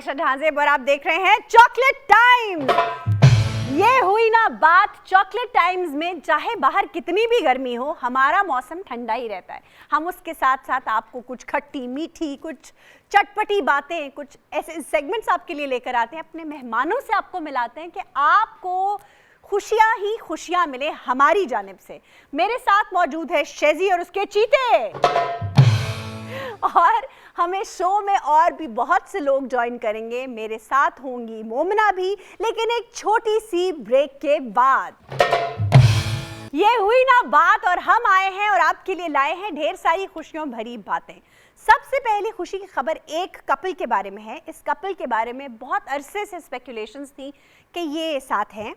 आयशा ढांजेब और आप देख रहे हैं चॉकलेट टाइम। ये हुई ना बात, चॉकलेट टाइम्स में चाहे बाहर कितनी भी गर्मी हो, हमारा मौसम ठंडा ही रहता है। हम उसके साथ साथ आपको कुछ खट्टी मीठी, कुछ चटपटी बातें, कुछ ऐसे सेगमेंट्स आपके लिए लेकर आते हैं, अपने मेहमानों से आपको मिलाते हैं कि आपको खुशियां ही खुशियां मिले हमारी जानिब से। मेरे साथ मौजूद है शेजी और उसके चीते, और हमें शो में और भी बहुत से लोग ज्वाइन करेंगे। मेरे साथ होंगी मोमिना भी, लेकिन एक छोटी सी ब्रेक के बाद। ये हुई ना बात और हम आए हैं और आपके लिए लाए हैं ढेर सारी खुशियों भरी बातें। सबसे पहली खुशी की खबर एक कपल के बारे में है। इस कपल के बारे में बहुत अरसे से स्पेकुलेशंस थी कि ये साथ हैं,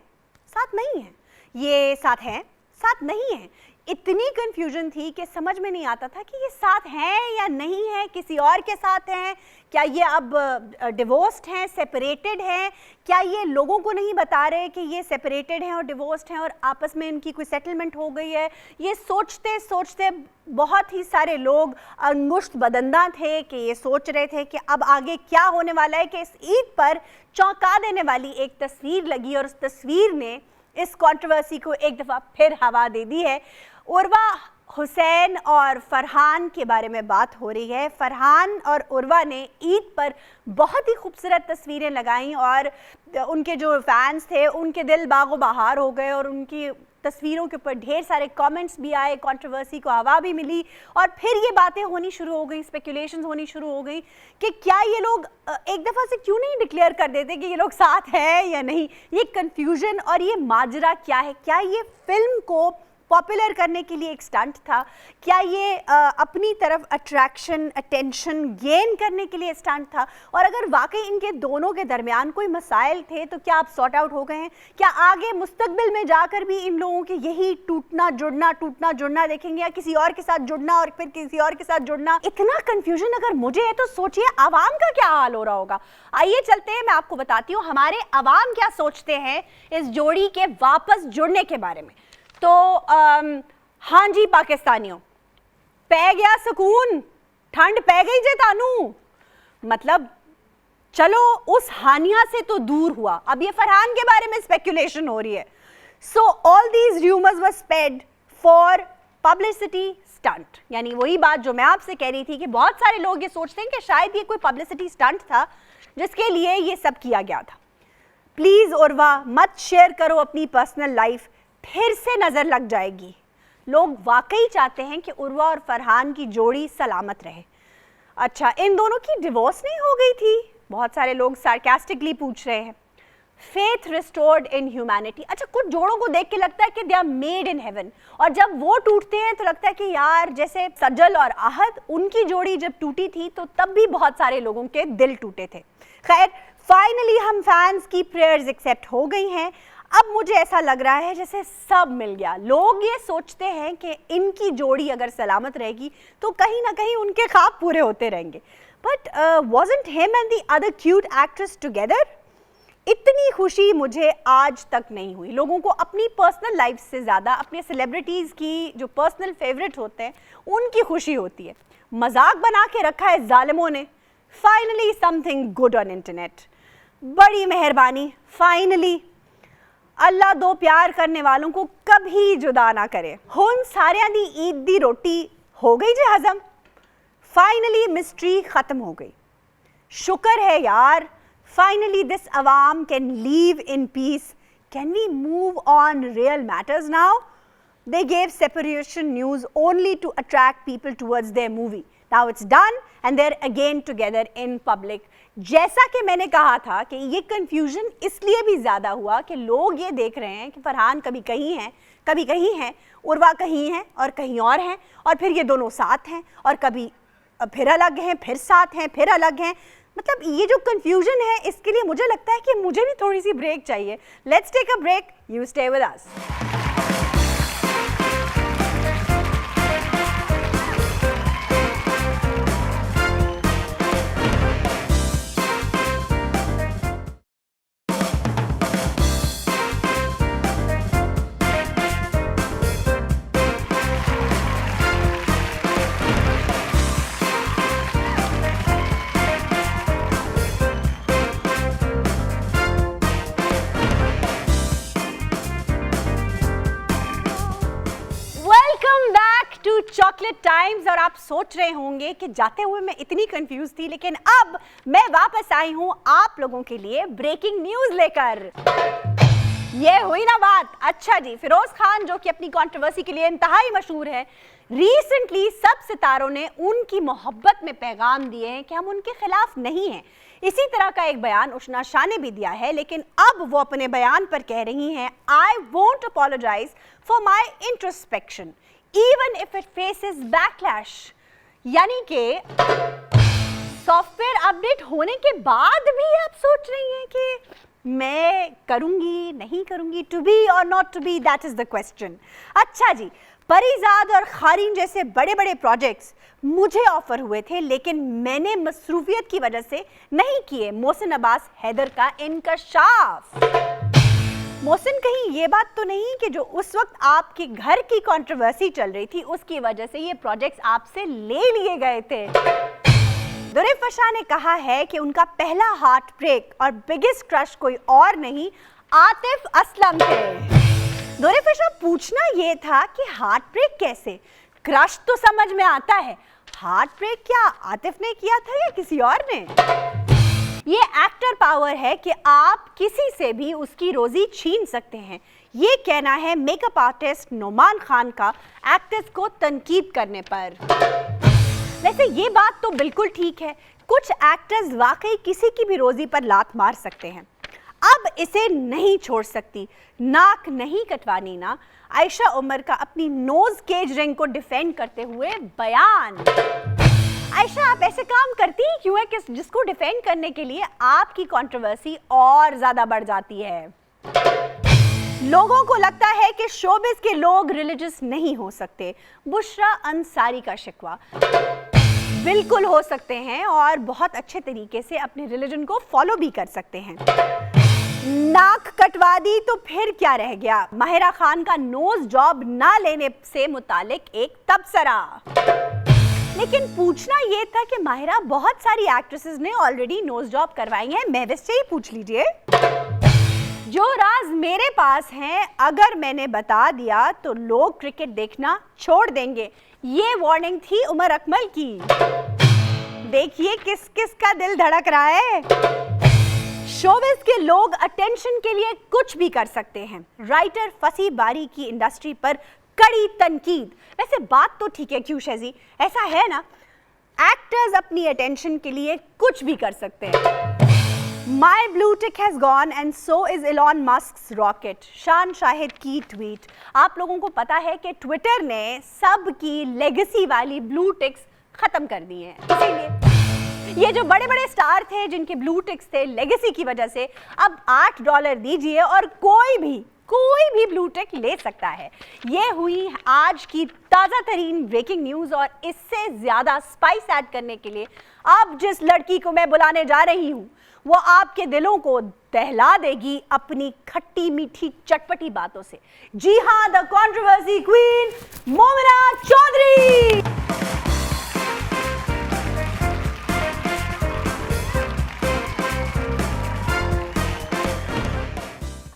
साथ नहीं है, ये साथ हैं, साथ नहीं है। इतनी कंफ्यूजन थी कि समझ में नहीं आता था कि ये साथ हैं या नहीं है, किसी और के साथ हैं, क्या ये अब डिवोर्स्ड हैं, सेपरेटेड हैं, क्या ये लोगों को नहीं बता रहे कि ये सेपरेटेड हैं और डिवोर्स्ड हैं और आपस में इनकी कोई सेटलमेंट हो गई है। ये सोचते सोचते बहुत ही सारे लोग अंगुष्ठ बदंदा थे कि ये सोच रहे थे कि अब आगे क्या होने वाला है। कि इस ईद पर चौंका देने वाली एक तस्वीर लगी और उस तस्वीर ने इस कंट्रोवर्सी को एक दफ़ा फिर हवा दे दी है। उर्वा हुसैन और फरहान के बारे में बात हो रही है। फरहान और उर्वा ने ईद पर बहुत ही खूबसूरत तस्वीरें लगाईं और उनके जो फैंस थे उनके दिल बागो बहार हो गए और उनकी तस्वीरों के ऊपर ढेर सारे कमेंट्स भी आए, कंट्रोवर्सी को हवा भी मिली और फिर ये बातें होनी शुरू हो गई, स्पेकुलेशंस होनी शुरू हो गई कि क्या ये लोग एक दफ़ा से क्यों नहीं डिक्लेयर कर देते कि ये लोग साथ हैं या नहीं। ये कन्फ्यूजन और ये माजरा क्या है? क्या ये फिल्म को पॉपुलर करने के लिए एक स्टंट था? क्या ये अपनी तरफ अट्रैक्शन, अटेंशन गेन करने के लिए स्टंट था? और अगर वाकई इनके दोनों के दरमियान कोई मसाइल थे तो क्या आप सॉर्ट आउट हो गए हैं? क्या आगे मुस्तकबिल में जाकर भी इन लोगों के यही टूटना जुड़ना देखेंगे या किसी और के साथ जुड़ना और फिर किसी और के साथ जुड़ना? इतना कन्फ्यूजन अगर मुझे है तो सोचिए आवाम का क्या हाल हो रहा होगा। आइए चलते हैं, मैं आपको बताती हूँ हमारे अवाम क्या सोचते हैं इस जोड़ी के वापस जुड़ने के बारे में। तो हाँ जी पाकिस्तानियों, पै गया सुकून, ठंड पै गई जे तानू, मतलब चलो उस हानिया से तो दूर हुआ। अब ये फरहान के बारे में स्पेकुलेशन हो रही है। So all these rumours were spread for publicity stunt, यानी वही बात जो मैं आपसे कह रही थी कि बहुत सारे लोग ये सोचते हैं कि शायद ये कोई पब्लिसिटी स्टंट था जिसके लिए ये सब किया गया था। प्लीज उर्वा मत शेयर करो अपनी पर्सनल लाइफ, फिर से नजर लग जाएगी। लोग वाकई चाहते हैं कि उर्वा और फरहान की जोड़ी सलामत रहे। अच्छा, इन दोनों की डिवोर्स नहीं हो गई थी? बहुत सारे लोग सार्कास्टिकली पूछ रहे हैं। Faith restored in humanity. अच्छा, कुछ जोड़ों को देख के लगता है कि they are made in heaven, और जब वो टूटते हैं तो लगता है कि यार जैसे सज्जल और आहद, उनकी जोड़ी जब टूटी थी तो तब भी बहुत सारे लोगों के दिल टूटे थे। खैर, फाइनली हम फैंस की प्रेयर्स एक्सेप्ट हो गई हैं। अब मुझे ऐसा लग रहा है जैसे सब मिल गया। लोग ये सोचते हैं कि इनकी जोड़ी अगर सलामत रहेगी तो कहीं ना कहीं उनके ख्वाब पूरे होते रहेंगे। But wasn't him and the other cute actress together? इतनी खुशी मुझे आज तक नहीं हुई। लोगों को अपनी पर्सनल लाइफ से ज़्यादा अपने सेलिब्रिटीज़ की जो पर्सनल फेवरेट होते हैं उनकी खुशी होती है। मजाक बना के रखा है जालिमों ने। Finally something good on internet, बड़ी मेहरबानी। फाइनली अल्लाह दो प्यार करने वालों को कभी जुदा ना करे। हुन सारियां दी ईद दी रोटी हो गई जे हजम। फाइनली मिस्ट्री खत्म हो गई। शुक्र है यार, फाइनली दिस अवाम can leave in peace. Can we move on real matters now? They gave separation news only to attract people towards their movie. Now it's done and they're again together in public. जैसा कि मैंने कहा था कि ये confusion इसलिए भी ज़्यादा हुआ कि लोग ये देख रहे हैं कि फरहान कभी कहीं हैं, उर्वा कहीं हैं और कहीं और हैं, और फिर ये दोनों साथ हैं और कभी फिर अलग हैं, फिर साथ हैं, फिर अलग हैं। मतलब ये जो confusion है, इसके लिए मुझे लगता है कि मुझे भी थोड़ी सी ब्रेक चाहिए। Let's take a break. You stay with us. Welcome back to Chocolate Times. और आप सोच रहे होंगे कि जाते हुए मैं इतनी कंफ्यूज थी, लेकिन अब मैं वापस आई हूं आप लोगों के लिए ब्रेकिंग न्यूज लेकर। ये हुई ना बात। अच्छा जी, फिरोज खान जो कि अपनी कंट्रोवर्सी के लिए इंतहाई मशहूर है, रिसेंटली सब सितारों ने उनकी मोहब्बत में पैगाम दिए हैं कि हम उनके खिलाफ नहीं हैं। इसी तरह का एक बयान उशना शाह ने भी दिया है, लेकिन अब वो अपने बयान पर कह रही हैं, I won't apologize for my introspection even if it faces backlash. यानी कि सॉफ्टवेयर अपडेट होने के बाद भी आप सोच रही हैं कि मैं करूंगी नहीं करूंगी, टू बी और not to be, that is the question. अच्छा जी, परीजाद और खारीन जैसे बड़े बड़े प्रोजेक्ट्स मुझे ऑफर हुए थे, लेकिन मैंने मसरूफियत की वजह से नहीं किए। मोहसिन अब्बास हैदर का इंकशाफ। मोहसिन, कहीं ये बात तो नहीं कि जो उस वक्त आपके घर की कंट्रोवर्सी चल रही थी उसकी वजह से ये प्रोजेक्ट्स आपसे ले लिए गए थे? दुरेफा शाह ने कहा है कि उनका पहला हार्ट ब्रेक और बिगेस्ट क्रश कोई और नहीं, आतिफ असलम थे। दुरेफा शाह, पूछना ये था कि हार्ट ब्रेक कैसे? क्रश तो समझ में आता है, हार्ट ब्रेक क्या आतिफ ने किया था या किसी और ने? ये एक्टर पावर है कि आप किसी से भी उसकी रोजी छीन सकते हैं। ये कहना है मेकअप आर्टिस्ट नोमान खान का एक्टर्स को तनकीद करने पर। वैसे ये बात तो बिल्कुल ठीक है, कुछ एक्टर्स वाकई किसी की भी रोजी पर लात मार सकते हैं। अब इसे नहीं छोड़ सकती, नाक नहीं कटवानी ना। आयशा उमर का अपनी नोज केज रिंग को डिफेंड करते हुए बयान। आयशा, आप ऐसे काम करती ही क्यों है कि जिसको डिफेंड करने के लिए आपकी कंट्रोवर्सी और ज्यादा बढ़ जाती है? लोगों को लगता है कि शोबिस के लोग रिलीजियस नहीं हो सकते। बुशरा अंसारी का शिकवा। बिल्कुल हो सकते हैं और बहुत अच्छे तरीके से अपने रिलीजन को फॉलो भी कर सकते हैं। नाक कटवा दी तो फिर क्या रह गया? माहिरा खान का नोज जॉब ना लेने से मुतालिक एक तबसरा। लेकिन पूछना यह था कि माहिरा, बहुत सारी एक्ट्रेसेस ने ऑलरेडी नोज जॉब करवाई हैं, महविश से ही पूछ लीजिए। जो राज मेरे पास हैं, अगर मैंने बता दिया तो लोग क्रिकेट देखना छोड़ देंगे। ये वार्निंग थी उमर अकमल की। देखिए किस किस का दिल धड़क रहा है। शोबिस के लोग अटेंशन के लिए कुछ भी कर सकते हैं। राइटर फसी बारी की इंडस्ट्री पर कड़ी तनकीद। वैसे बात तो ठीक है क्यों शैजी, ऐसा है ना, एक्टर्स अपनी अटेंशन के लिए कुछ भी कर सकते हैं। My blue tick has gone and so is Elon Musk's rocket. शान शाहिद की ट्वीट। आप लोगों को पता है कि ट्विटर ने सबकी लेगेसी वाली ब्लू टिक्स खत्म कर दी हैं। इसीलिए ये जो बड़े बड़े स्टार थे जिनके ब्लू टिक्स थे लेगेसी की वजह से, अब $8 दीजिए और कोई भी ब्लू टिक ले सकता है। ये हुई आज की ताज़ा तरीन ब्रेकिंग न्यूज़। और इससे ज़्यादा स्पाइस ऐड करने के लिए अब जिस लड़की को मैं बुलाने जा रही हूँ, वो आपके दिलों को दहला देगी अपनी खट्टी मीठी चटपटी बातों से। जी हाँ, the controversy queen Momina Chaudhry.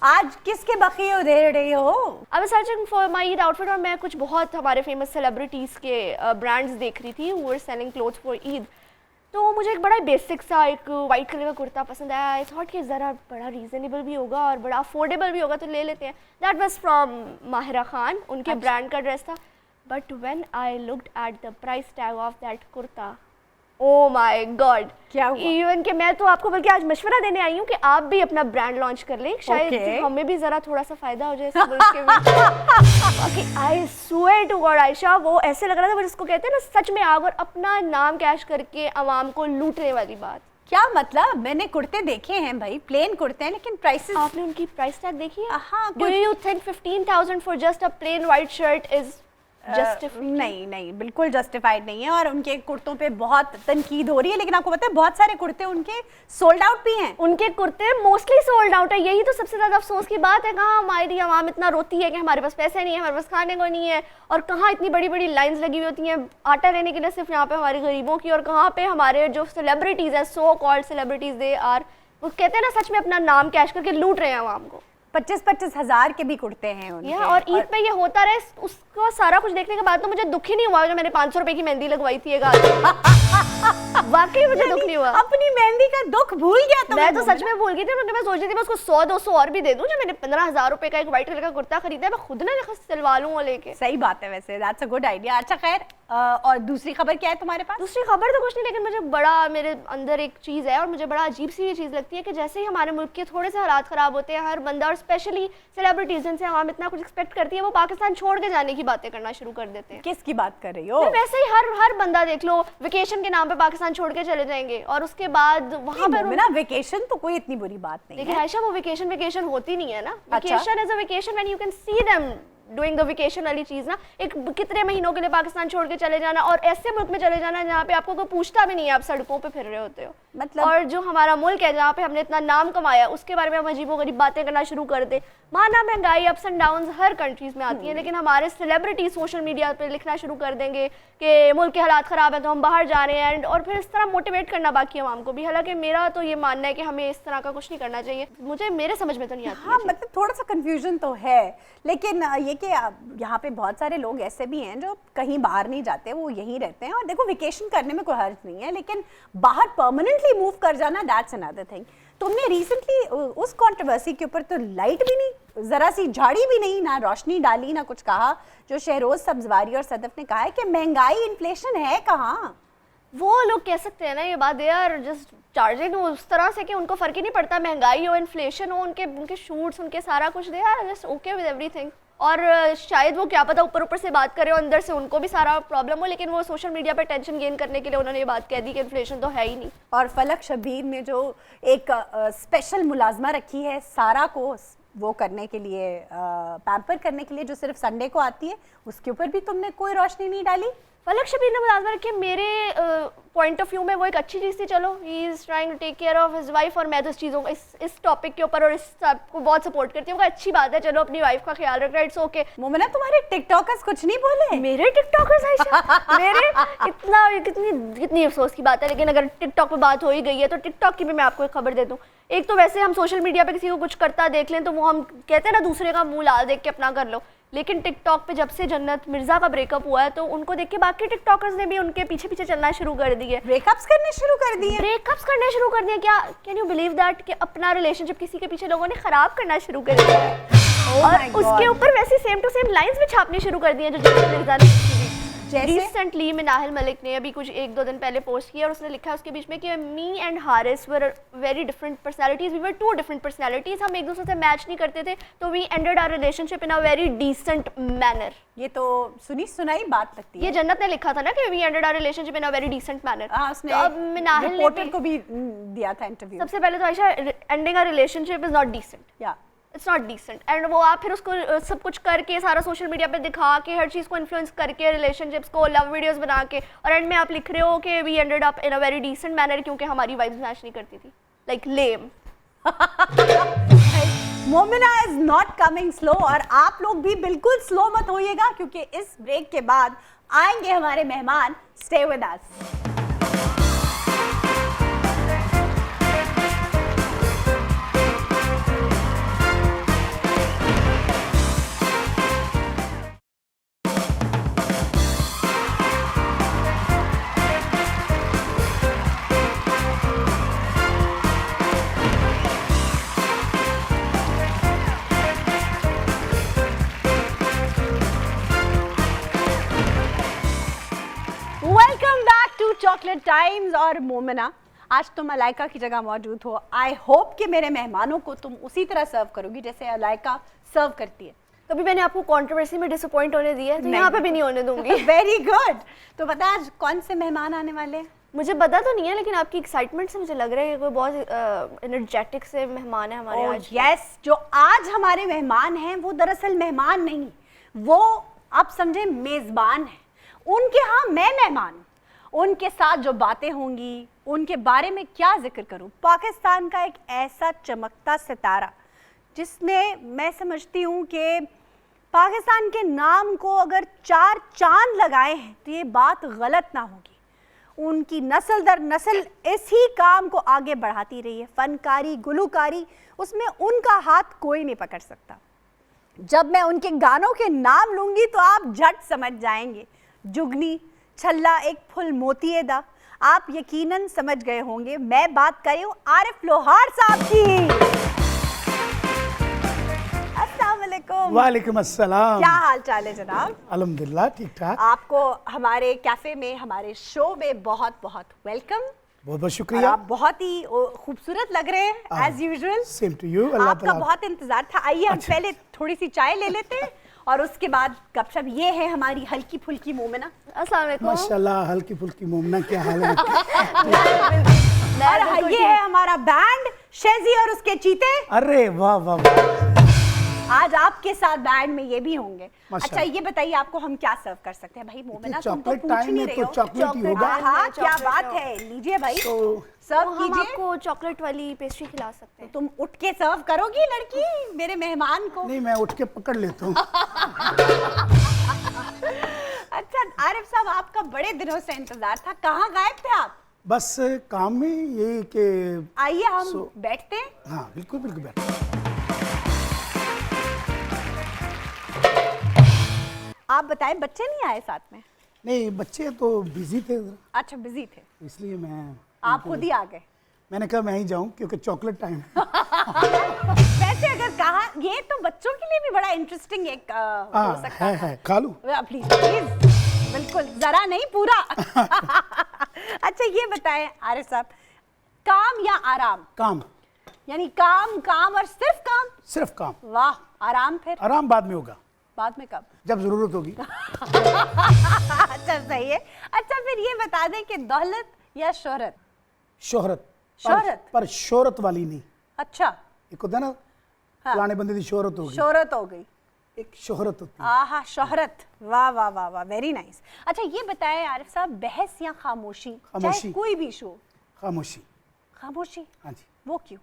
आज किसके बखिए उधेड़ रही हो? I was searching for my Eid outfit और मैं कुछ बहुत हमारे फेमस सेलिब्रिटीज़ के ब्रांड्स देख रही थी who were selling clothes for Eid. तो मुझे एक बड़ा बेसिक सा एक वाइट कलर का कुर्ता पसंद आया। आई थॉट कि ज़रा बड़ा रीज़नेबल भी होगा और बड़ा अफोर्डेबल भी होगा तो ले लेते हैं। That was from Mahira Khan, उनके ब्रांड का ड्रेस था। But when I looked at the price tag of that kurta, oh my God, क्या हुआ? इवन कि मैं तो आपको बल्कि आज मशवरा देने आई हूँ कि आप भी अपना ब्रांड लॉन्च कर लें, शायद हमें भी जरा थोड़ा सा फायदा हो जाए इस मुल्क के में। I swear to God Ayesha, वो ऐसे लग रहा था वो जिसको कहते हैं ना सच में आग, और अपना नाम कैश करके आवाम को लूटने वाली बात। क्या मतलब? मैंने कुर्ते देखे हैं भाई, प्लेन कुर्ते हैं, लेकिन प्राइसेस। आपने उनकी प्राइस टैग देखी है? हाँ। Do you think 15,000 for just a plain white shirt is नहीं, बिल्कुल जस्टिफाइड नहीं है। और उनके कुर्तों पे बहुत तनकीद हो रही है, लेकिन आपको पता है बहुत सारे कुर्ते उनके सोल्ड आउट भी हैं। उनके कुर्ते मोस्टली सोल्ड आउट है। यही तो सबसे ज्यादा अफसोस की बात है। कहाँ हमारी आवाम इतना रोती है कि हमारे पास पैसे नहीं है, हमारे पास खाने को नहीं है, और कहाँ इतनी बड़ी बड़ी लाइंस लगी हुई होती हैं आटा लेने के लिए सिर्फ यहाँ पे हमारे गरीबों की, और कहाँ पे हमारे जो सेलिब्रिटीज हैं, so called celebrities, they are, वो कहते हैं ना सच में अपना नाम कैश करके लूट रहे हैं आवाम को। 25-25 हज़ार के भी कुर्ते हैं उनके। और ईद पे ये होता रहे, उसको सारा कुछ देखने के बाद तो मुझे दुख ही नहीं हुआ जो मैंने 500 रुपए की मेहंदी लगवाई थी एक वाकई मुझे दुख नहीं हुआ। अपनी मेहंदी का दुख भूल गया तो मैं तो सच में भूल गई थी, मैं सोच रही थी मैं उसको 100-200 और भी दे दूं। जो मैंने 15,000 रुपए का एक व्हाइट कलर का कुर्ता खरीदा है, मैं खुद ना सिलवा लूं वो लेके। सही बात है वैसे, दैट्स अ गुड आइडिया। अच्छा खैर, और दूसरी खबर क्या है तुम्हारे पास? दूसरी खबर तो कुछ नहीं, लेकिन मुझे बड़ा मेरे अंदर एक चीज़ है और मुझे बड़ा अजीब सी ये चीज़ लगती है कि जैसे ही हमारे मुल्क के थोड़े से हालात ख़राब होते हैं, हर बंदा और स्पेशली सेलिब्रिटीज़ जिनसे हम इतना कुछ एक्सपेक्ट करती है, वो पाकिस्तान छोड़ के जाने की बातें करना शुरू कर देते हैं। किसकी बात कर रही हो? वैसे ही हर बंदा देख लो, वेकेशन के नाम पे पाकिस्तान छोड़ के चले जाएंगे और उसके बाद वहाँ पर ना वेकेशन तो कोई इतनी बुरी बात नहीं है। लेकिन आयशा, वो वेकेशन होती नहीं है ना। अच्छा? Vacation is a vacation when you can see them doing the vacation वाली चीज ना। एक कितने महीनों के लिए पाकिस्तान छोड़ के चले जाना और ऐसे मुल्क में चले जाना जहाँ पे आपको कोई पूछता भी नहीं है, आप सड़कों पे फिर रहे होते हो। मतलब और जो हमारा मुल्क है जहाँ पे हमने इतना नाम कमाया, उसके बारे में हम अजीबोगरीब बातें करना शुरू कर दे। माना महंगाई, ups and downs her countries में आती है, लेकिन हमारे सेलिब्रिटी सोशल मीडिया पे लिखना शुरू कर देंगे कि मुल्क के हालात खराब है तो हम बाहर जा रहे हैं, और फिर इस तरह मोटिवेट करना बाकी आवाम को भी। हालांकि मेरा तो ये मानना है कि हमें इस तरह का कुछ नहीं करना चाहिए। मुझे मेरे समझ में तो नहीं आता। हाँ, मतलब थोड़ा सा कंफ्यूजन तो है, लेकिन ये कि यहाँ पे बहुत सारे लोग ऐसे भी हैं जो कहीं बाहर नहीं जाते, वो यहीं रहते हैं। और देखो, वेकेशन करने में कोई हर्ज नहीं है, लेकिन बाहर परमानेंटली मूव कर जाना, दैट्स अनदर थिंग। तुमने रिसेंटली उस कंट्रोवर्सी के ऊपर तो लाइट भी नहीं, जरा सी झाड़ी भी नहीं, ना रोशनी डाली, ना कुछ कहा, जो शहरोज सब्जवारी और सदफ ने कहा है कि महंगाई, इन्फ्लेशन है कहाँ। वो लोग कह सकते हैं ना ये बात, दे आर जस्ट चार्जिंग उस तरह से कि उनको फर्क ही नहीं पड़ता, महंगाई हो, इन्फ्लेशन हो, उनके शूट्स, उनके सारा कुछ, they are just okay with everything. और शायद वो क्या पता ऊपर से बात करे और अंदर से उनको भी सारा प्रॉब्लम हो, लेकिन वो सोशल मीडिया पर टेंशन गेन करने के लिए उन्होंने ये बात कह दी कि इन्फ्लेशन तो है ही नहीं। और फलक शबीर ने जो एक स्पेशल मुलाजमा रखी है सारा को वो करने के लिए, पैम्पर करने के लिए, जो सिर्फ संडे को आती है, उसके ऊपर भी तुमने कोई रोशनी नहीं डाली। फलक शबीर ने मुलाजमा रखी, मेरे पॉइंट ऑफ व्यू में वो एक अच्छी चीज़ थी। चलो, he is trying to take care of his wife, और मैं तो इस चीज़ों को इस टॉपिक के ऊपर और इस सबको बहुत सपोर्ट करती हूँ। अच्छी बात है, चलो अपनी वाइफ का ख्याल रख रहा है, इट्स ओके। मोमिना, तुम्हारे टिकटॉकर्स कुछ नहीं बोले? मेरे टिकटॉकर्स आयशा, मेरे इतना कितनी अफसोस की बात है, लेकिन अगर टिकटॉक पे बात हो ही गई है तो टिकटॉक की भी मैं आपको एक खबर दे दूँ। एक तो वैसे हम सोशल मीडिया पे किसी को कुछ करता देख लें तो वो हम कहते हैं ना, दूसरे का मुंह लाल देख के अपना कर लो, लेकिन टिकटॉक पे जब से जन्नत मिर्जा का ब्रेकअप हुआ है तो उनको देख के बाकी टिकटॉकर्स ने भी उनके पीछे पीछे चलना शुरू कर दिए, ब्रेकअप्स करने शुरू कर दिए। ब्रेकअप्स करने शुरू कर दिए। क्या कैन यू बिलीव दैट कि अपना रिलेशनशिप किसी के पीछे लोगों ने खराब करना शुरू कर दिया है। और उसके ऊपर वैसे सेम टू सेम लाइंस भी छापनी शुरू कर दी है जो जन्नत मिर्जा ने रिसेंटली मिनाहिल मलिक ने अभी कुछ 1-2 दिन पहले पोस्ट किया, और उसने लिखा है उसके बीच में कि me and Haris were very different personalities, we were 2 different personalities, हम एक दूसरे से मैच नहीं करते थे, तो we ended our relationship in a very decent manner. ये तो सुनी सुनाई बात लगती है। ये जन्नत ने लिखा था ना कि we ended our relationship in a very decent manner. उसने तो अब मिनाहिल ने रिपोर्टर को भी दिया था इंटरव्यू। सबसे पहले तो Ayesha, ending a relationship is not decent, या इट्स नॉट डिसेंट। एंड वो आप फिर उसको सब कुछ करके, सारा सोशल मीडिया पे दिखा के, हर चीज़ को इन्फ्लुएंस करके, रिलेशनशिप्स को लव वीडियोस बना के, और एंड में आप लिख रहे हो कि we ended up in a very decent manner क्योंकि हमारी वाइब्स मैच नहीं करती थी। Like lame. Momina is not coming slow, और आप लोग भी बिल्कुल स्लो मत होइएगा, क्योंकि इस ब्रेक के बाद आएंगे हमारे मेहमान। Stay with us. Chocolate Times. और मोमिना, आज तुम अलाइका की जगह मौजूद हो। आई होप कि मेरे मेहमानों को तुम उसी तरह सर्व करोगी जैसे अलाइका सर्व करती है। कभी मैंने आपको कंट्रोवर्सी में डिसअपॉइंट होने दिया है तो यहाँ पे भी नहीं होने दूंगी। Very good. तो बता, आज कौन से मेहमान आने वाले हैं? मुझे पता तो नहीं है, लेकिन आपकी एक्साइटमेंट से मुझे लग रहा है कि कोई बहुत एनर्जेटिक से मेहमान है हमारे आज। यस, जो आज हमारे मेहमान हैं वो दरअसल मेहमान नहीं, वो आप समझे मेजबान हैं। उनके यहाँ मैं मेहमान, उनके साथ जो बातें होंगी उनके बारे में क्या जिक्र करूं। पाकिस्तान का एक ऐसा चमकता सितारा जिसने, मैं समझती हूं कि पाकिस्तान के नाम को अगर 4 चांद लगाए हैं तो ये बात गलत ना होगी। उनकी नस्ल दर नस्ल इसी काम को आगे बढ़ाती रही है। फनकारी, गुलूकारी, उसमें उनका हाथ कोई नहीं पकड़ सकता। जब मैं उनके गानों के नाम लूंगी तो आप झट समझ जाएंगे। जुगनी, छल्ला, एक फुल मोतीएदा, आप यकीनन समझ गए होंगे मैं बात कर रही हूँ आरिफ लोहार साहब की। अस्सलाम वालेकुम। वालेकुम अस्सलाम। क्या हाल चाल है जनाब? अल्हम्दुलिल्लाह ठीक ठाक। आपको हमारे कैफे में, हमारे शो में बहुत बहुत वेलकम। बहुत बहुत और शुक्रिया। आप बहुत ही खूबसूरत लग रहे हैं as usual. Same to you. Allah आपका ताला। बहुत इंतजार था। आइए हम अच्छा। पहले थोड़ी सी चाय ले लेते हैं और उसके बाद गपशप। ये है हमारी हल्की फुल्की मोमिना। अस्सलाम वालेकुम। माशाल्लाह हल्की फुल्की मोमना, क्या हाल है? और ये है हमारा बैंड शेजी और उसके चीते। अरे वाह वाह वाह। आज आपके साथ बैंड में ये भी होंगे। अच्छा माशाल्लाह। ये बताइए आपको हम क्या सर्व कर सकते हैं भाई मोमिना? तुम तो चॉकलेट पूछ टाइम नहीं में रही तो हो। चॉकलेट ही होगा। हाँ क्या चॉकलेट बात हो। है, लीजिए भाई तो सर्व हम कीजिए। आपको चॉकलेट वाली पेस्ट्री खिला सकते हैं। तुम उठ के सर्व करोगी लड़की मेरे मेहमान को? नहीं, मैं उठ के पकड़ लेता हूँ। अच्छा आरिफ साहब, आपका बड़े दिनों से इंतजार था, कहाँ गायब थे आप? बस काम में यही कि आइए हम बैठते हैं। हाँ बिल्कुल बिल्कुल बैठ। आप बताएं, बच्चे नहीं आए साथ में? नहीं, बच्चे तो बिजी थे जरा, अच्छा बिजी थे, इसलिए मैं आप खुद ही आ गए। मैंने कहा मैं ही जाऊं क्योंकि चॉकलेट टाइम है। वैसे अगर कहा, ये तो बच्चों के लिए भी बड़ा इंटरेस्टिंग एक हो सकता है खा लूं। प्लीज प्लीज, बिल्कुल, जरा नहीं पूरा। अच्छा ये बताएं आरिफ साहब, काम या आराम? काम। यानी काम काम और सिर्फ काम? सिर्फ काम। वाह, आराम फिर आराम बाद में होगा, बाद में कब? जब जरूरत होगी। अच्छा सही है। अच्छा फिर ये बता दें कि दौलत या शोहरत? शोहरत। शोहरत? पर शोहरत वाली नहीं। अच्छा, एक होता है ना, हाँ। फलाने बंदे की शोहरत होगी, शोहरत हो गई। एक शोहरत होती है। आहा, शोहरत, वाह वाह वाह वाह, वेरी नाइस। अच्छा ये बताएं आरिफ साहब, बहस या खामोशी? खामोशी। चाहे कोई भी शो। खामोशी। खामोशी? हाँ जी। वो क्यों?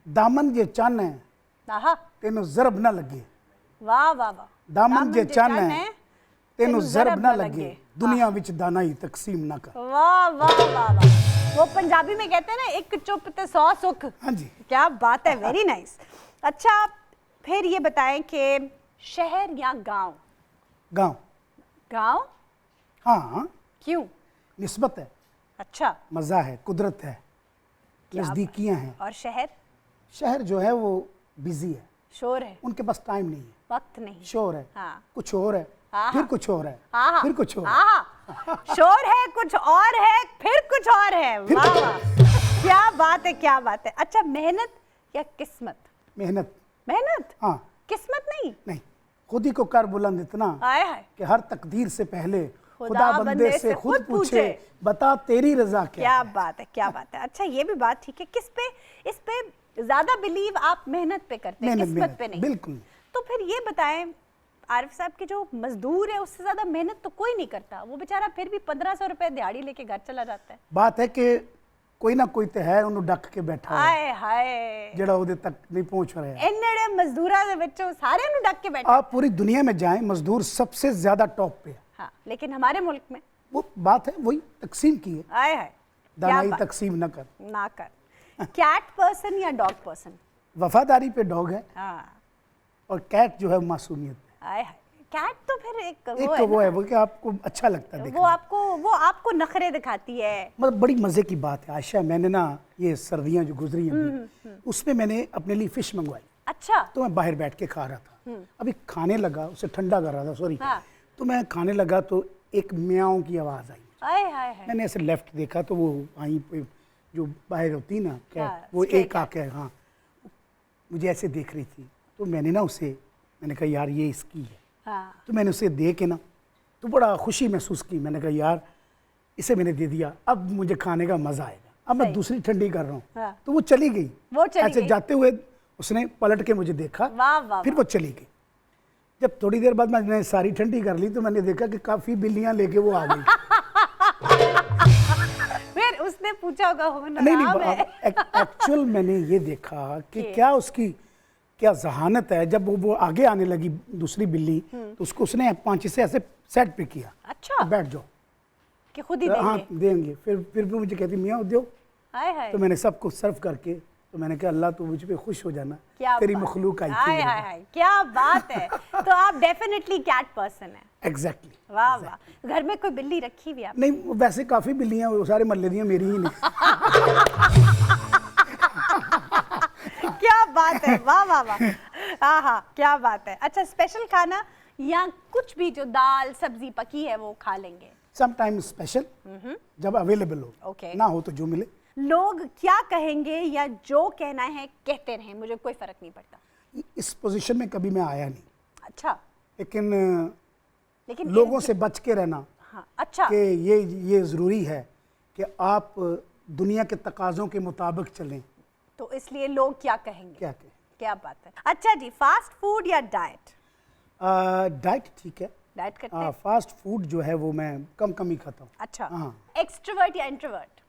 दामन जे चन्न है आहा, तेनों जरब ना लगे। वाह वाह वाह। दामन जे चन्न चन्न है तेनों जरब ना लगे, दुनिया विच दानाई तकसीम ना कर। वाह वाह वाह वाह। वो पंजाबी में कहते हैं ना, एक चुप ते 100 सुख। हाँ जी। क्या बात है, वेरी नाइस। अच्छा फिर ये बताएं कि शहर या गांव? गांव। गांव हाँ, क्यों? निस्बत है, अच्छा, मजा है, कुदरत है, क्या नजदीकियां हैं। और शहर? शहर जो है वो बिजी है, शोर है, उनके पास टाइम नहीं है, वक्त नहीं। शोर है, हाँ। कुछ और है, हाँ। फिर कुछ और है, हाँ फिर कुछ और है। हाँ, शोर है, कुछ और है, फिर कुछ और है। वाह वाह, क्या बात है, क्या बात है। अच्छा मेहनत या किस्मत? मेहनत। मेहनत? हाँ। किस्मत नहीं? नहीं, खुद ही को कर बुलंद इतना आए हाय, कि हर तकदीर से पहले खुदा बंदे से खुद पूछे, बता तेरी रजा क्या क्या है। बात है, क्या बात है। अच्छा ये भी बात ठीक है, किस पे, इस पे ज्यादा बिलीव आप मेहनत पे करते हैं, मेहनत, किस्मत मेहनत, पे नहीं? बिल्कुल। तो फिर ये बताएं आरिफ साहब के जो मजदूर है उससे ज्यादा मेहनत तो कोई नहीं करता, वो बेचारा फिर भी 1500 रुपए दिहाड़ी लेके घर चला जाता है। बात है कि कोई ना कोई तो है ਉਹਨੂੰ ਡੱਕ ਕੇ ਬੈਠਾ ਹੈ हाय हाय, ਜਿਹੜਾ ਉਹਦੇ तक नहीं पहुंच रहा है। इन्ने मजदूरा ਦੇ ਵਿੱਚੋਂ सारे ਨੂੰ डक के बैठे। आप पूरी दुनिया में जाएं, मजदूर सबसे ज्यादा टॉप पे है। हाँ, लेकिन हमारे मुल्क में वो बात है वही तकसीम की है, आए हाय, क्या दानाई बात- तकसीम न कर। ना कर। कैट पर्सन या डॉग पर्सन? वफादारी पे डॉग है हाँ, और कैट जो है मासूमियत पे। आए हाय, कैट तो फिर एक एक वो तो वो है है वो कि आपको अच्छा लगता है ना, देखने। वो आपको नखरे दिखाती है। मतलब बड़ी मजे की बात है आयशा, मैंने ना ये सर्दियां जो गुजरी हैं उसमें मैंने अपने लिए फिश मंगवाई, अच्छा, तो मैं बाहर बैठ के खा रहा था। अभी खाने लगा, उसे ठंडा कर रहा था, सॉरी। हाँ। तो मैं खाने लगा तो एक म्याऊं की आवाज आई। आए हाय हाय, मैंने ऐसे लेफ्ट देखा तो वो वहीं पे जो बाहर होती ना कैट, हाँ, वो stray एक आके हाँ मुझे ऐसे देख रही थी। तो मैंने ना उसे, मैंने कहा यार ये इसकी है। हाँ, तो मैंने उसे दे के ना तो बड़ा खुशी महसूस की। मैंने कहा यार इसे मैंने दे दिया, अब मुझे खाने का मजा आएगा। अब मैं सही। दूसरी ठंडी कर रहा हूँ। हाँ। तो वो चली गई, वो चली ऐसे गई। जाते हुए उसने पलट के मुझे देखा, वाह वाह फिर वो चली गई। जब थोड़ी देर बाद मैंने सारी ठंडी कर ली तो मैंने देखा कि काफी बिल्लियां लेके वो आ गई। फिर उसने पूछा होगा हो ना, नहीं नाम नहीं, है। एक्चुअल मैंने ये देखा कि क्या उसकी क्या जहानत है। जब वो आगे आने लगी दूसरी बिल्ली तो उसको उसने पांची से ऐसे सेट पे किया, अच्छा, बैठ जाओ, कि खुद ही हाँ देंगे। देंगे। फिर मुझे कहती मियाँ दो। हाय हाय, तो मैंने सबको सर्व करके तो मैंने कहा अल्लाह तो मुझ पे खुश हो जाना, क्या तेरी बात- मखलूक आई हाय थी। हाय हाय, क्या बात है। तो आप डेफिनेटली कैट पर्सन है। एग्जैक्टली। वाह वाह। घर में कोई बिल्ली रखी हुई आप? नहीं वैसे काफी बिल्लियां वो सारे मल्ले दियां मेरी ही नहीं। क्या बात है, वाह वाह वाह। हाँ हाँ, क्या बात है। अच्छा, स्पेशल खाना या कुछ भी जो दाल सब्जी पकी है वो खा लेंगे? समटाइम स्पेशल, जब अवेलेबल हो। Okay. ना हो तो जो मिले। लोग क्या कहेंगे या जो कहना है कहते रहें, मुझे कोई फर्क नहीं पड़ता। इस पोजीशन में कभी मैं आया नहीं, अच्छा, लेकिन लेकिन लोगों से बच के रहना हाँ, अच्छा, कि ये ज़रूरी है कि आप दुनिया के तकाज़ों के मुताबिक चलें। तो इसलिए लोग क्या कहेंगे? क्या कहें? क्या बात है। अच्छा जी, फास्ट फूड या डाइट? डाइट ठीक है। डाइट करते हैं। फास्ट फूड जो है वो मैं कम ही खाता हूँ। अच्छा, हाँ। एक्सट्रोवर्ट या इंट्रोवर्ट?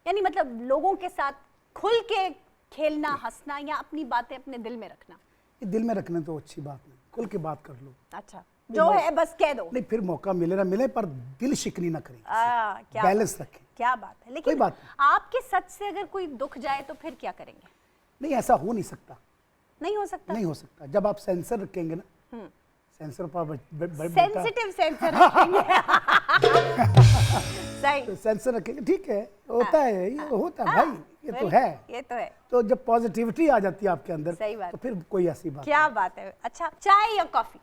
यानी मतलब लोगों के साथ खुल के खेलना, हंसना या अपनी बातें अपने दिल में रखना? ये दिल में रखना तो अच्छी बात नहीं, खुल के बात कर लो। अच्छा, जो है बस कह दो। नहीं फिर मौका मिले ना मिले पर दिल शिकनी ना करें, क्या बैलेंस रखें। क्या बात है। कोई लेकिन बात आपके सच से अगर कोई दुख जाए तो फिर क्या करेंगे? नहीं ऐसा हो नहीं सकता। नहीं हो सकता। नहीं हो सकता। जब आप सेंसर रखेंगे ना, सेंसर पर सेंसिटिव सेंसर रखेंगे। सही। सेंसर रखेंगे, ठीक है, होता है, ये होता है भाई, ये तो है। ये तो है। तो जब पॉजिटिविटी आ जाती है आपके अंदर, सही बात। तो फिर कोई ऐसी बात क्या बात है। अच्छा, चाय या कॉफी?